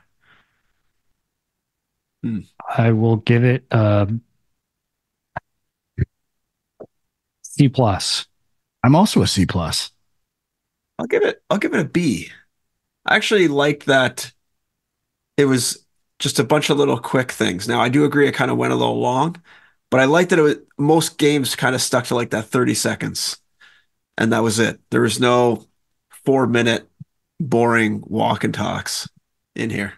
Hmm. I will give it C plus. I'm also a C plus. I'll give it a B. I actually like that it was just a bunch of little quick things. Now, I do agree it kind of went a little long, but I liked that most games kind of stuck to like that 30 seconds, and that was it. There was no 4 minute boring walk and talks in here.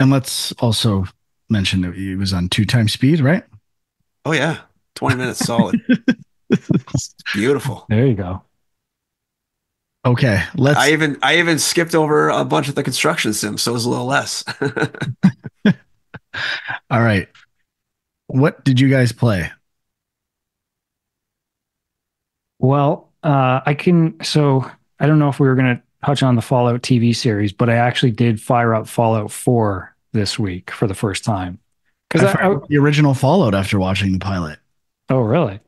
And let's also mention that it was on 2 times speed, right? Oh yeah, 20 minutes solid. It's beautiful. There you go. Okay, let's. I even skipped over a bunch of the construction sims, so it was a little less. All right. What did you guys play? Well, I can. So I don't know if we were going to touch on the Fallout TV series, but I actually did fire up Fallout 4 this week for the first time. Because I fired the original Fallout after watching the pilot. oh, really?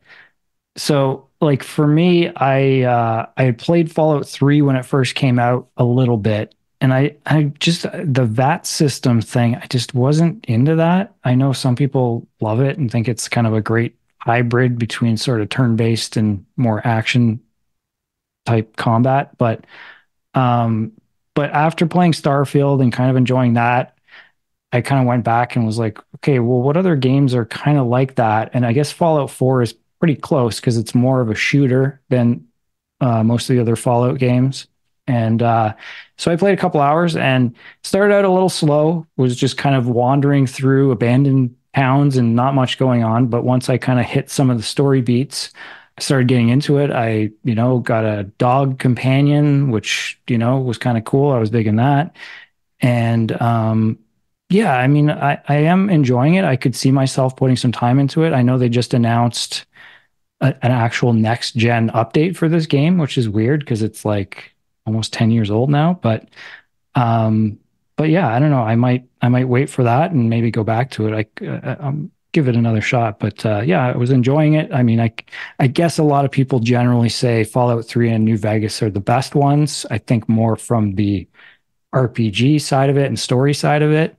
So, like for me, I had played Fallout 3 when it first came out a little bit, and I just the VAT system thing, I just wasn't into that. I know some people love it and think it's kind of a great hybrid between sort of turn-based and more action type combat, um but after playing Starfield and kind of enjoying that, I kind of went back and was like, okay, well, what other games are kind of like that? And I guess Fallout 4 is pretty close because it's more of a shooter than most of the other Fallout games. And so I played a couple hours and started out a little slow, was just kind of wandering through abandoned towns and not much going on. But once I kind of hit some of the story beats, I started getting into it. I, got a dog companion, which, was kind of cool. I was digging that. And yeah, I mean, I am enjoying it. I could see myself putting some time into it. I know they just announced an actual next gen update for this game, which is weird because it's like almost 10 years old now. Um, but yeah, I don't know. I might wait for that and maybe go back to it. Give it another shot. But yeah, I was enjoying it. I mean, I guess a lot of people generally say Fallout 3 and New Vegas are the best ones. I think more from the RPG side of it and story side of it.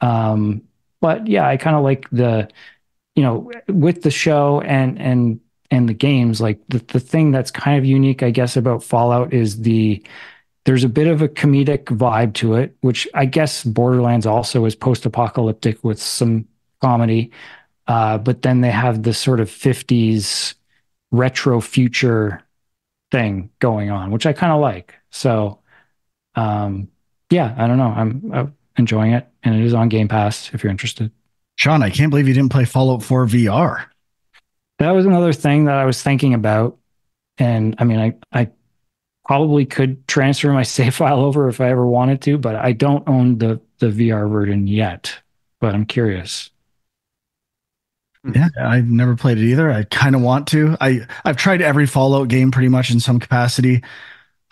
Um, but yeah, I kind of like with the show and the games, like the thing that's kind of unique, I guess, about Fallout is there's a bit of a comedic vibe to it, which I guess Borderlands also is post-apocalyptic with some comedy. But then they have this sort of 50s retro future thing going on, which I kind of like. So um, yeah, I don't know. I'm enjoying it, and it is on Game Pass if you're interested. Sean, I can't believe you didn't play Fallout 4 VR. That was another thing that I was thinking about. And I mean, I probably could transfer my save file over if I ever wanted to, but I don't own the VR version yet. But I'm curious. Yeah, I've never played it either. I kind of want to. I've tried every Fallout game pretty much in some capacity.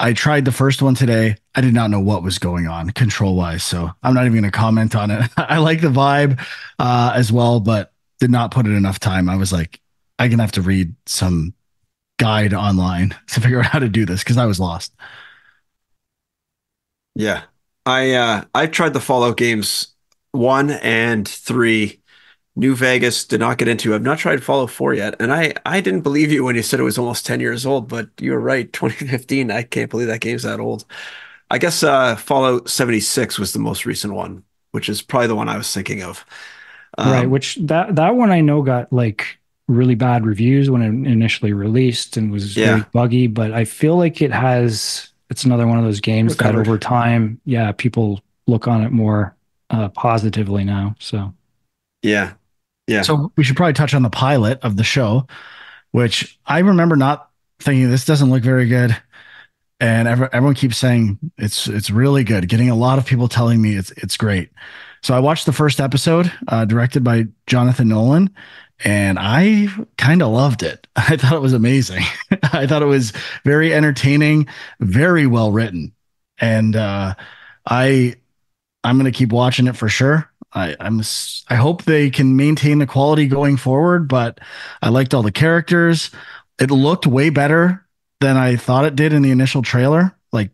I tried the first one today. I did not know what was going on control wise, so I'm not even going to comment on it. I like the vibe as well, but did not put in enough time. I was like, I'm gonna have to read some guide online to figure out how to do this because I was lost. Yeah. I tried the Fallout games 1 and 3. New Vegas did not get into. I've not tried Fallout 4 yet, and I didn't believe you when you said it was almost 10 years old, but you were right. 2015. I can't believe that game's that old. I guess Fallout 76 was the most recent one, which is probably the one I was thinking of. Right, Um, which that one I know got like really bad reviews when it initially released and was very yeah, buggy, but I feel like it's another one of those games that recovered. over time, yeah, people look on it more positively now. So Yeah, yeah. So we should probably touch on the pilot of the show, which I remember not thinking this doesn't look very good. And everyone keeps saying it's really good. Getting a lot of people telling me it's great. So I watched the first episode, directed by Jonathan Nolan, and I kind of loved it. I thought it was amazing. I thought it was very entertaining, very well written, and I I'm gonna keep watching it for sure. I hope they can maintain the quality going forward, but I liked all the characters. It looked way better than I thought it did in the initial trailer. Like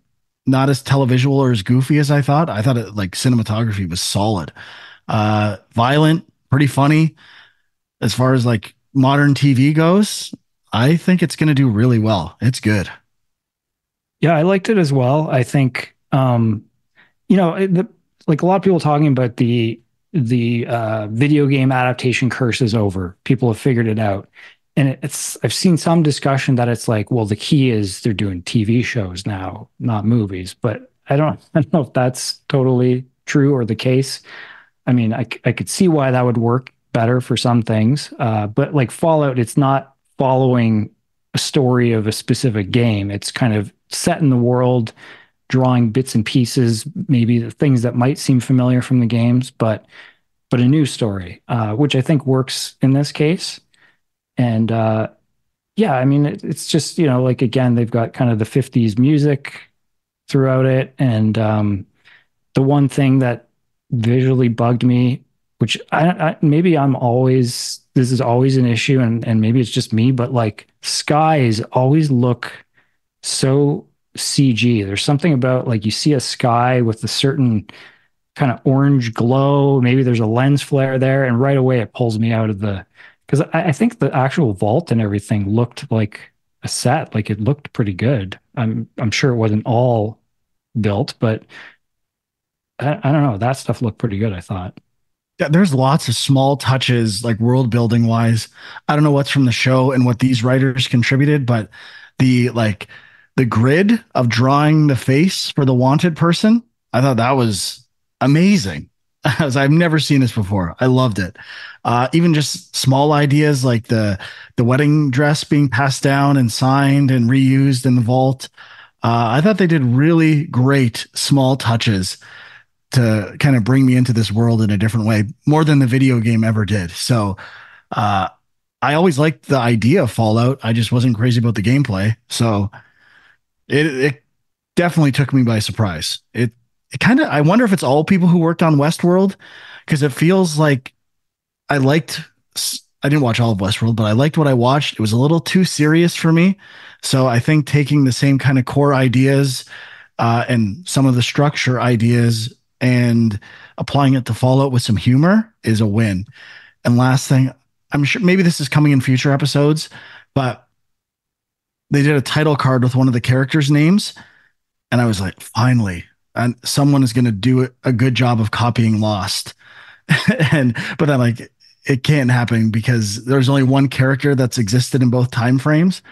not as televisual or as goofy as I thought. I thought it like cinematography was solid. Violent, pretty funny. As far as like modern TV goes, I think it's going to do really well. It's good. Yeah, I liked it as well. I think like a lot of people talking about the video game adaptation curse is over. People have figured it out. And it's I've seen some discussion that it's like, well, the key is they're doing TV shows now, not movies. But I don't know if that's totally true or the case. I mean, I could see why that would work better for some things. But like Fallout, it's not following a story of a specific game. It's kind of set in the world, drawing bits and pieces, maybe the things that might seem familiar from the games, but a new story, which I think works in this case. And yeah, I mean, it's just, like again, they've got kind of the 50s music throughout it. And the one thing that visually bugged me, which maybe this is always an issue, and maybe it's just me, but like skies always look so CG. There's something about like you see a sky with a certain kind of orange glow. Maybe there's a lens flare there, and right away it pulls me out of the because I think the actual vault and everything looked like a set. Like it looked pretty good. I'm sure it wasn't all built, but I don't know. That stuff looked pretty good, I thought. Yeah, there's lots of small touches, like world building wise. I don't know what's from the show and what these writers contributed, but the like the grid of drawing the face for the wanted person, I thought that was amazing. As I've never seen this before. I loved it. Even just small ideas like the wedding dress being passed down and signed and reused in the vault. I thought they did really great small touches to kind of bring me into this world in a different way, more than the video game ever did. So uh, I always liked the idea of Fallout. I just wasn't crazy about the gameplay. So it definitely took me by surprise. It kind of I wonder if it's all people who worked on Westworld because it feels like I liked. I didn't watch all of Westworld, but I liked what I watched. It was a little too serious for me. So I think taking the same kind of core ideas and some of the structure ideas and applying it to Fallout with some humor is a win. And last thing, I'm sure maybe this is coming in future episodes, but they did a title card with one of the characters' names, and I was like, finally, and someone is going to do a good job of copying Lost. And but then like it can't happen because there's only one character that's existed in both time frames.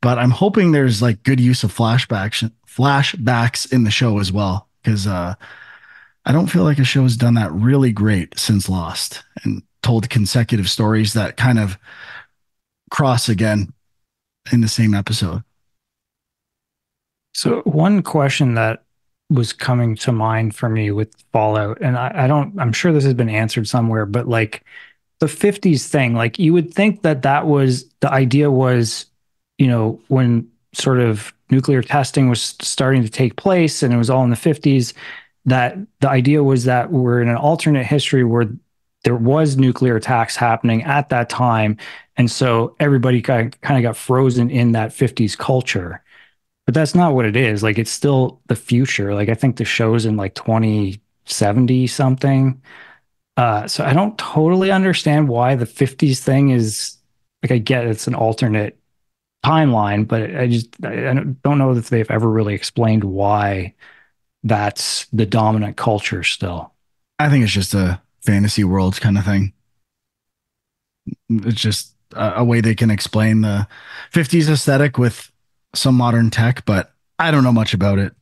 But I'm hoping there's like good use of flashbacks in the show as well because I don't feel like a show has done that really great since Lost and told consecutive stories that kind of cross again in the same episode. So one question that was coming to mind for me with Fallout, and I'm sure this has been answered somewhere, but like the 50s thing, like you would think that that was the idea was, when sort of nuclear testing was starting to take place and it was all in the 50s, that the idea was that we're in an alternate history where there was nuclear attacks happening at that time. And so everybody kind of got frozen in that 50s culture. But that's not what it is. Like it's still the future. Like I think the show's in like 2070 something. So I don't totally understand why the 50s thing is like I get it's an alternate timeline, but I don't know if they've ever really explained why that's the dominant culture still. I think it's just a fantasy world kind of thing. It's just a way they can explain the 50s aesthetic with some modern tech, but I don't know much about it.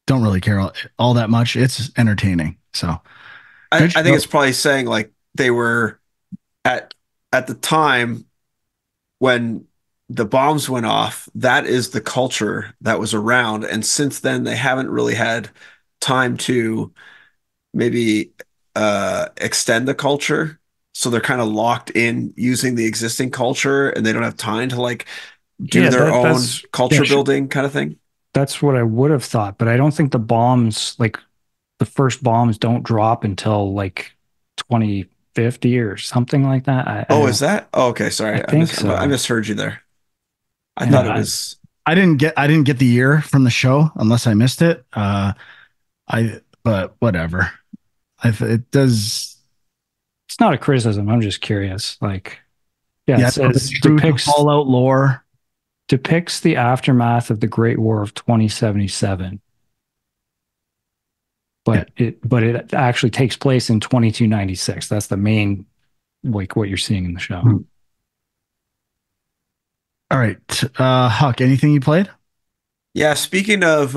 Don't really care all that much. It's entertaining. So I think it's probably saying like they were at at the time when the bombs went off, that is the culture that was around. And since then, they haven't really had time to maybe extend the culture. So they're kind of locked in using the existing culture and they don't have time to like do Yeah, their own that's yeah, culture sure. building kind of thing. That's what I would have thought, but I don't think the bombs, like the first bombs, don't drop until like 2050 or something like that. I Oh, is don't, that? Oh, okay. I Sorry. think I so. misheard you there. I Yeah, thought it was. I didn't get the year from the show unless I missed it. But whatever. It does. it's not a criticism. I'm just curious. Like, yeah, it Yeah, no, the says truth, the Fallout lore. depicts the aftermath of the Great War of 2077, Yeah. but it actually takes place in 2296. That's the main like what you're seeing in the show. Hmm. All right. Huck, anything you played? Yeah. Speaking of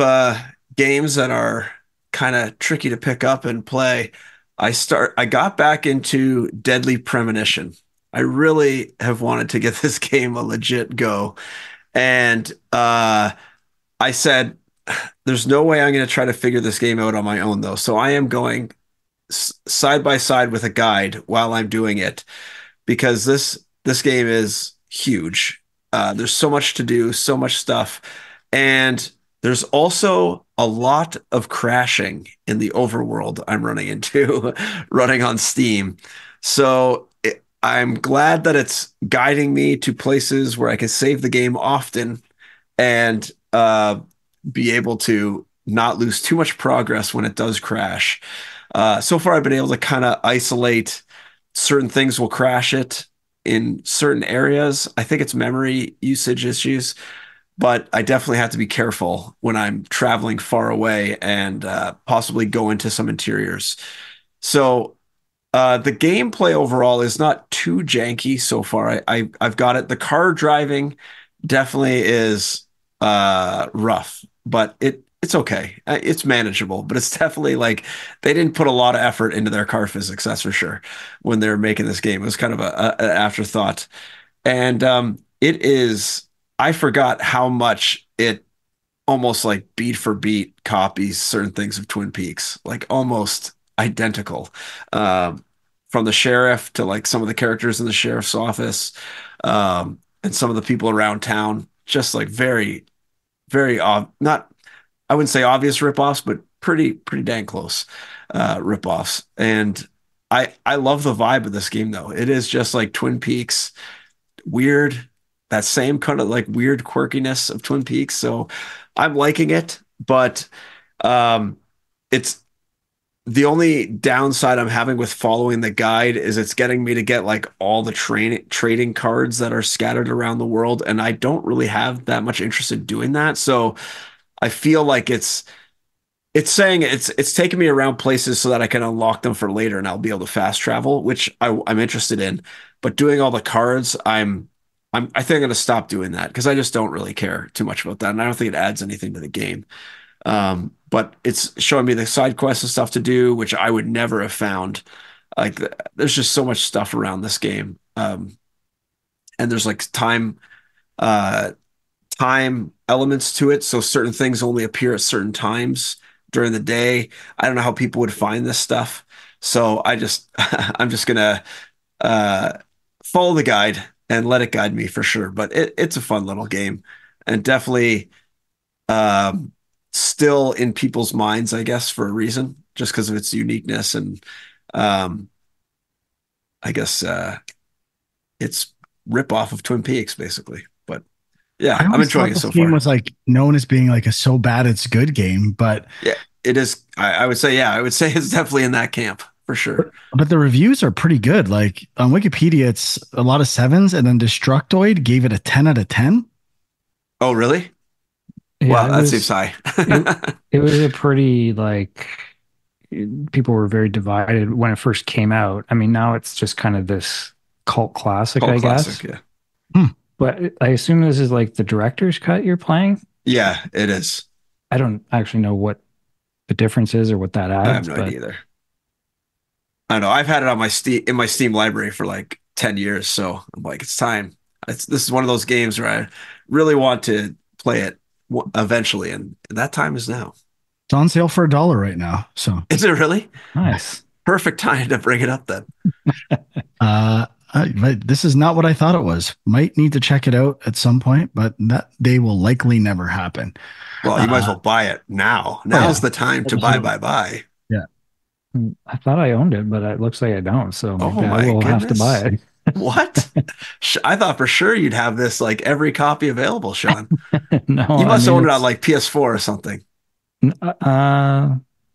games that are kind of tricky to pick up and play, I got back into Deadly Premonition. I really have wanted to get this game a legit go. And I said, there's no way I'm going to try to figure this game out on my own, though. So I am going side by side with a guide while I'm doing it because this game is huge. There's so much to do, so much stuff, and there's also a lot of crashing in the overworld I'm running into, running on Steam. So I'm glad that it's guiding me to places where I can save the game often and be able to not lose too much progress when it does crash. So far, I've been able to kind of isolate certain things will crash it in certain areas. I think it's memory usage issues, but I definitely have to be careful when I'm traveling far away and possibly go into some interiors. So the gameplay overall is not too janky so far. I've got it. The car driving definitely is rough, but it's okay. It's manageable, but it's definitely like they didn't put a lot of effort into their car physics, that's for sure. When they were making this game, it was kind of an afterthought. And it is. I forgot how much it almost like beat for beat copies certain things of Twin Peaks, like almost identical. Um, from the sheriff to like some of the characters in the sheriff's office, and some of the people around town, just like very, very not I wouldn't say obvious ripoffs, but pretty dang close ripoffs. And I love the vibe of this game though. It is just like Twin Peaks, weird, that same kind of like weird quirkiness of Twin Peaks. So I'm liking it, but um, it's the only downside I'm having with following the guide is it's getting me to get like all the trading cards that are scattered around the world, and I don't really have that much interest in doing that. So I feel like it's saying it's taking me around places so that I can unlock them for later and I'll be able to fast travel, which I'm interested in. But doing all the cards, I think I'm gonna stop doing that because I just don't really care too much about that, and I don't think it adds anything to the game. But it's showing me the side quests and stuff to do, which I would never have found. Like there's just so much stuff around this game, and there's like uh, time elements to it. So certain things only appear at certain times during the day. I don't know how people would find this stuff. So I'm just gonna uh, follow the guide and let it guide me for sure. But it's a fun little game and definitely um, still in people's minds, I guess, for a reason, just because of its uniqueness and um, I guess it's rip off of Twin Peaks, basically. But yeah, I I'm always enjoying thought it this so game far. was like known as being like a so bad it's good game, but Yeah, it is. I would say, yeah, I would say it's definitely in that camp for sure. but the reviews are pretty good. Like on Wikipedia, it's a lot of sevens, and then Destructoid gave it a 10 out of 10. Oh, really? Yeah, Wow, that seems high. it it was a pretty like people were very divided when it first came out. I mean, now it's just kind of this cult classic, Cult I classic, guess. yeah. Hmm. But I assume this is like the director's cut you're playing. Yeah, it is. I don't actually know what the difference is or what that I have adds, no but idea either. I don't know. I've had it on my Steam in my Steam library for like 10 years, so I'm like, it's time. This is one of those games where I really want to play it eventually, and that time is now. It's on sale for $1 right now. So, Is it really? nice. Perfect time to bring it up then. but this is not what I thought it was. Might need to check it out at some point, but that day will likely never happen. Well, you might as Uh, well buy it now. oh yeah, Now's the time to buy. yeah. I thought I owned it, but it looks like I don't. So Oh maybe I my will have to buy goodness. it. What? I thought for sure you'd have this like every copy available, Sean. No, You I must mean own it on it's like PS4 or something,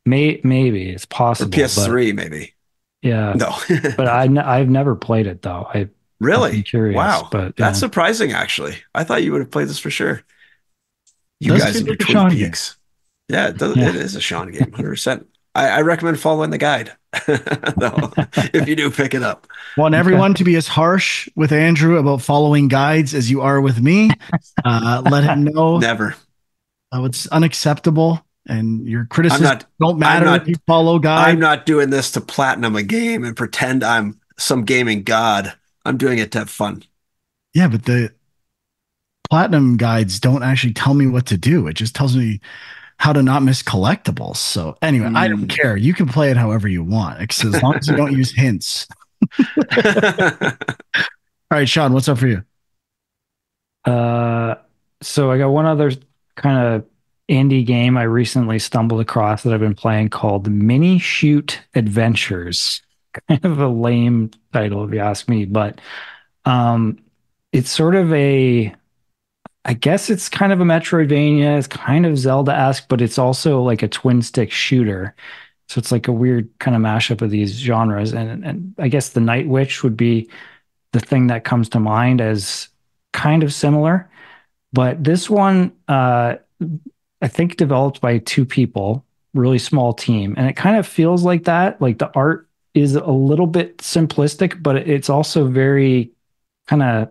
maybe it's or possible, but PS3 maybe. yeah. No. But I've never played it though. I've been Really? curious, Wow. but That's yeah. surprising, actually. I thought you would have played this for sure. You Does guys feel and your like a Twin Sean game. Peaks. Yeah, it does, Yeah. it is a Sean game, 100%. I recommend following the guide. No, if you do pick it up. Want Okay. everyone to be as harsh with Andrew about following guides as you are with me. Let him know Never. it's unacceptable, and your I'm criticism not don't I'm matter if you not follow I'm guides. not doing this to platinum a game and pretend I'm some gaming god. I'm doing it to have fun. Yeah, but the platinum guides don't actually tell me what to do. It just tells me how to not miss collectibles. So anyway, I don't Mm. care. You can play it however you want, as long as you don't use hints. All right, Sean, what's up for you? Uh, so I got one other kind of indie game I recently stumbled across that I've been playing called Minishoot Adventures. Kind of a lame title if you ask me, but um, it's sort of I guess it's kind of a Metroidvania. It's kind of Zelda-esque, but it's also like a twin stick shooter. So it's like a weird kind of mashup of these genres. And I guess the Night Witch would be the thing that comes to mind as kind of similar. But this one, I think developed by two people, really small team. And it kind of feels like that. Like the art is a little bit simplistic, but it's also very kind of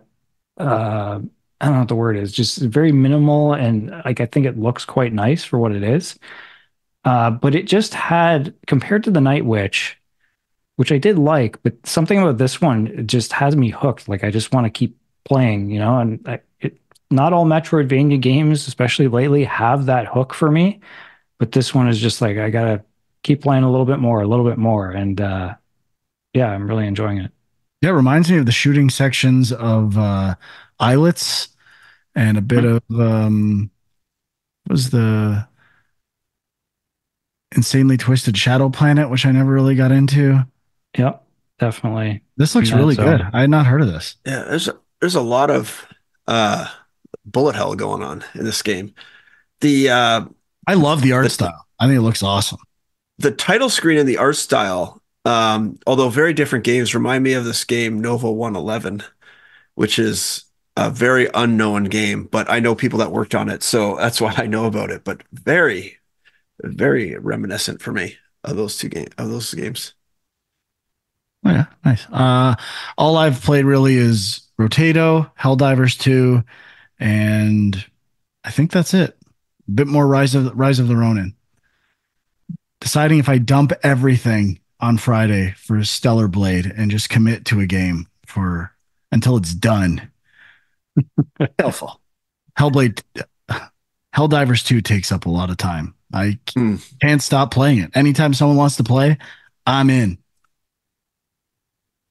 I don't know what the word is, just very minimal and like I think it looks quite nice for what it is. But it just had compared to the Night Witch, which I did like, but something about this one it just has me hooked. Like I just want to keep playing, you know, and not all Metroidvania games, especially lately, have that hook for me. But this one is just like I gotta keep playing a little bit more, and yeah, I'm really enjoying it. Yeah, it reminds me of the shooting sections of Islets and a bit Hmm. of what was the insanely twisted Shadow Planet, which I never really got into. Yep, definitely This in looks that really good. zone. I had not heard of this. Yeah, there's a lot of uh bullet hell going on in this game. The I love the art the style. I think it looks awesome. the title screen and the art style, although very different games, remind me of this game Nova 111, which is a very unknown game, but I know people that worked on it, so that's why I know about it. But very, very reminiscent for me of those games. Oh, yeah, nice. All I've played really is Rotato, Helldivers 2, and I think that's it. A bit more Rise of the Ronin. Deciding if I dump everything on Friday for Stellar Blade and just commit to a game for until it's done. Helpful. Hellblade Helldivers 2 takes up a lot of time. I Hmm. can't stop playing it. Anytime someone wants to play, I'm in.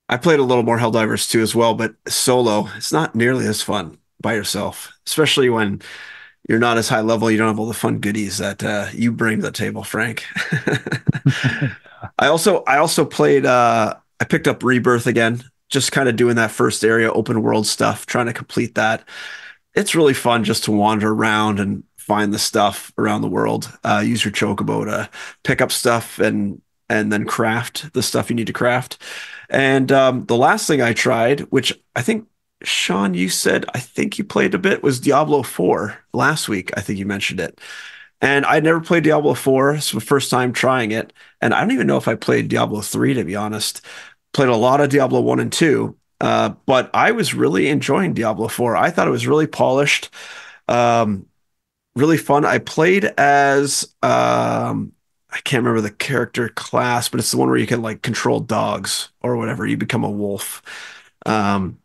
I played a little more Helldivers 2 as well, but solo, it's not nearly as fun by yourself, especially when you're not as high level. You don't have all the fun goodies that you bring to the table, Frank. I also played I picked up Rebirth again, just kind of doing that first area open world stuff, trying to complete that. It's really fun just to wander around and find the stuff around the world. Use your chocobo to pick up stuff and then craft the stuff you need to craft. And the last thing I tried, which I think Sean, you said I think you played a bit, was Diablo 4 last week. I think you mentioned it. And I'd never played Diablo 4. It's my first time trying it. And I don't even know if I played Diablo 3, to be honest. Played a lot of Diablo 1 and 2. But I was really enjoying Diablo 4. I thought it was really polished, um, really fun. I played as I can't remember the character class, but it's the one where you can like control dogs or whatever. You become a wolf. Um,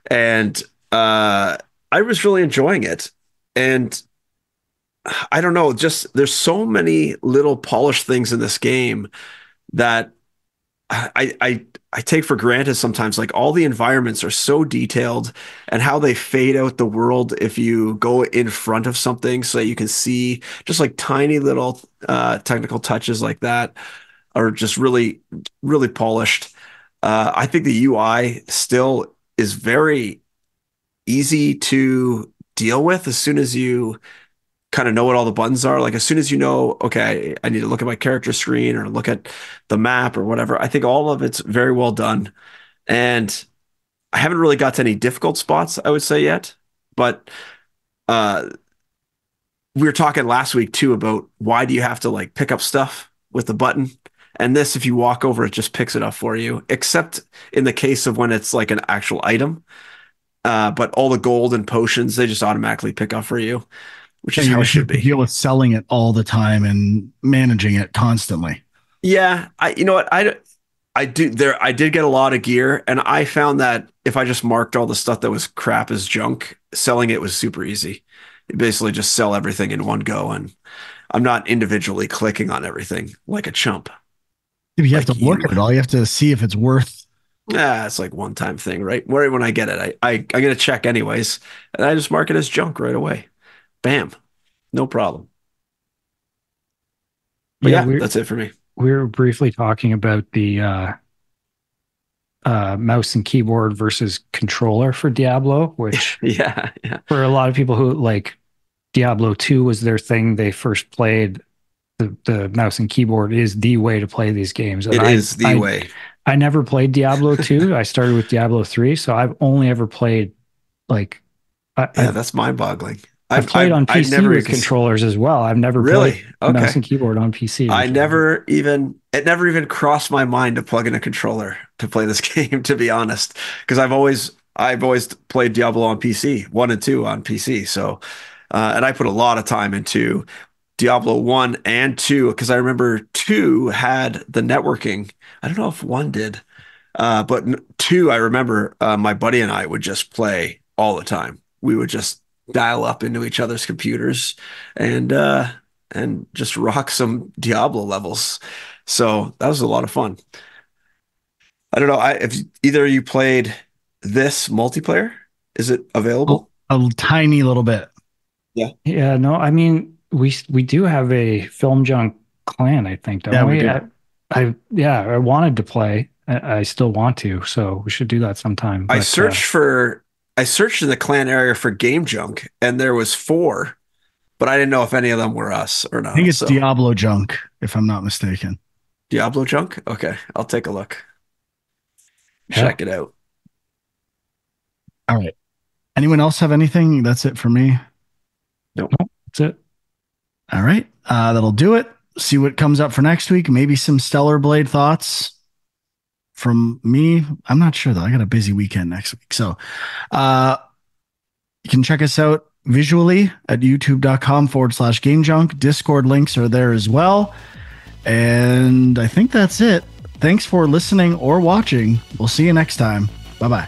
and I was really enjoying it. And I don't know, just there's so many little polished things in this game that I take for granted sometimes. Like all the environments are so detailed and how they fade out the world if you go in front of something so that you can see just like tiny little technical touches like that. are just really, really polished. I think the UI still is very easy to deal with as soon as you kind of know what all the buttons are. Like as soon as you know, okay, I need to look at my character screen or look at the map or whatever. I think all of it's very well done. And I haven't really got to any difficult spots, I would say yet. But uh, we were talking last week too about why do you have to like pick up stuff with the button? And this, if you walk over, it just picks it up for you, except in the case of when it's like an actual item. But all the gold and potions, they just automatically pick up for you, which Yeah, is you how it just have should to be. deal with selling it all the time and managing it constantly. Yeah, you know what, I did get a lot of gear, and I found that if I just marked all the stuff that was crap as junk, selling it was super easy. You basically just sell everything in one go, and I'm not individually clicking on everything like a chump, If you have to like look you. at it all, you have to see if it's worth. It's like one time thing, right? Where when I get it, I'm gonna check anyways, and I just mark it as junk right away. Bam, no problem. But Yeah, yeah, that's it for me. we were briefly talking about the mouse and keyboard versus controller for Diablo, which Yeah, yeah, for a lot of people who like Diablo 2 was their thing, they first played the mouse and keyboard is the way to play these games. And it is the way. I never played Diablo 2. I started with Diablo 3, so I've only ever played like Yeah, that's mind-boggling. I've played on I PC never with even controllers as well. I've never played really mouse okay. and keyboard on PC, I which never even it never even crossed my mind to plug in a controller to play this game, to be honest, because I've always played Diablo on PC, 1 and 2 on PC. So, and I put a lot of time into Diablo 1 and 2 because I remember 2 had the networking. I don't know if 1 did. But 2, I remember my buddy and I would just play all the time. We would just dial up into each other's computers and uh, and just rock some Diablo levels. So that was a lot of fun. I don't know. If either of you played this multiplayer, is it available? A tiny little bit. Yeah, yeah, no, I mean we do have a film junk clan, I think, don't Yeah, we we? do. I wanted to play. I still want to, so we should do that sometime. I But searched for I searched in the clan area for game junk, and there was 4, but I didn't know if any of them were us or I think not. it's So Diablo junk, if I'm not mistaken. Diablo junk? Okay, I'll take a look. yeah, Check it out. All right. Anyone else have anything? That's it for me. Nope. that's it. All right. That'll do it. See what comes up for next week. Maybe some Stellar Blade thoughts from me. I'm not sure though. I got a busy weekend next week. So you can check us out visually at youtube.com/game junk. Discord links are there as well. And I think that's it. Thanks for listening or watching. We'll see you next time. Bye bye.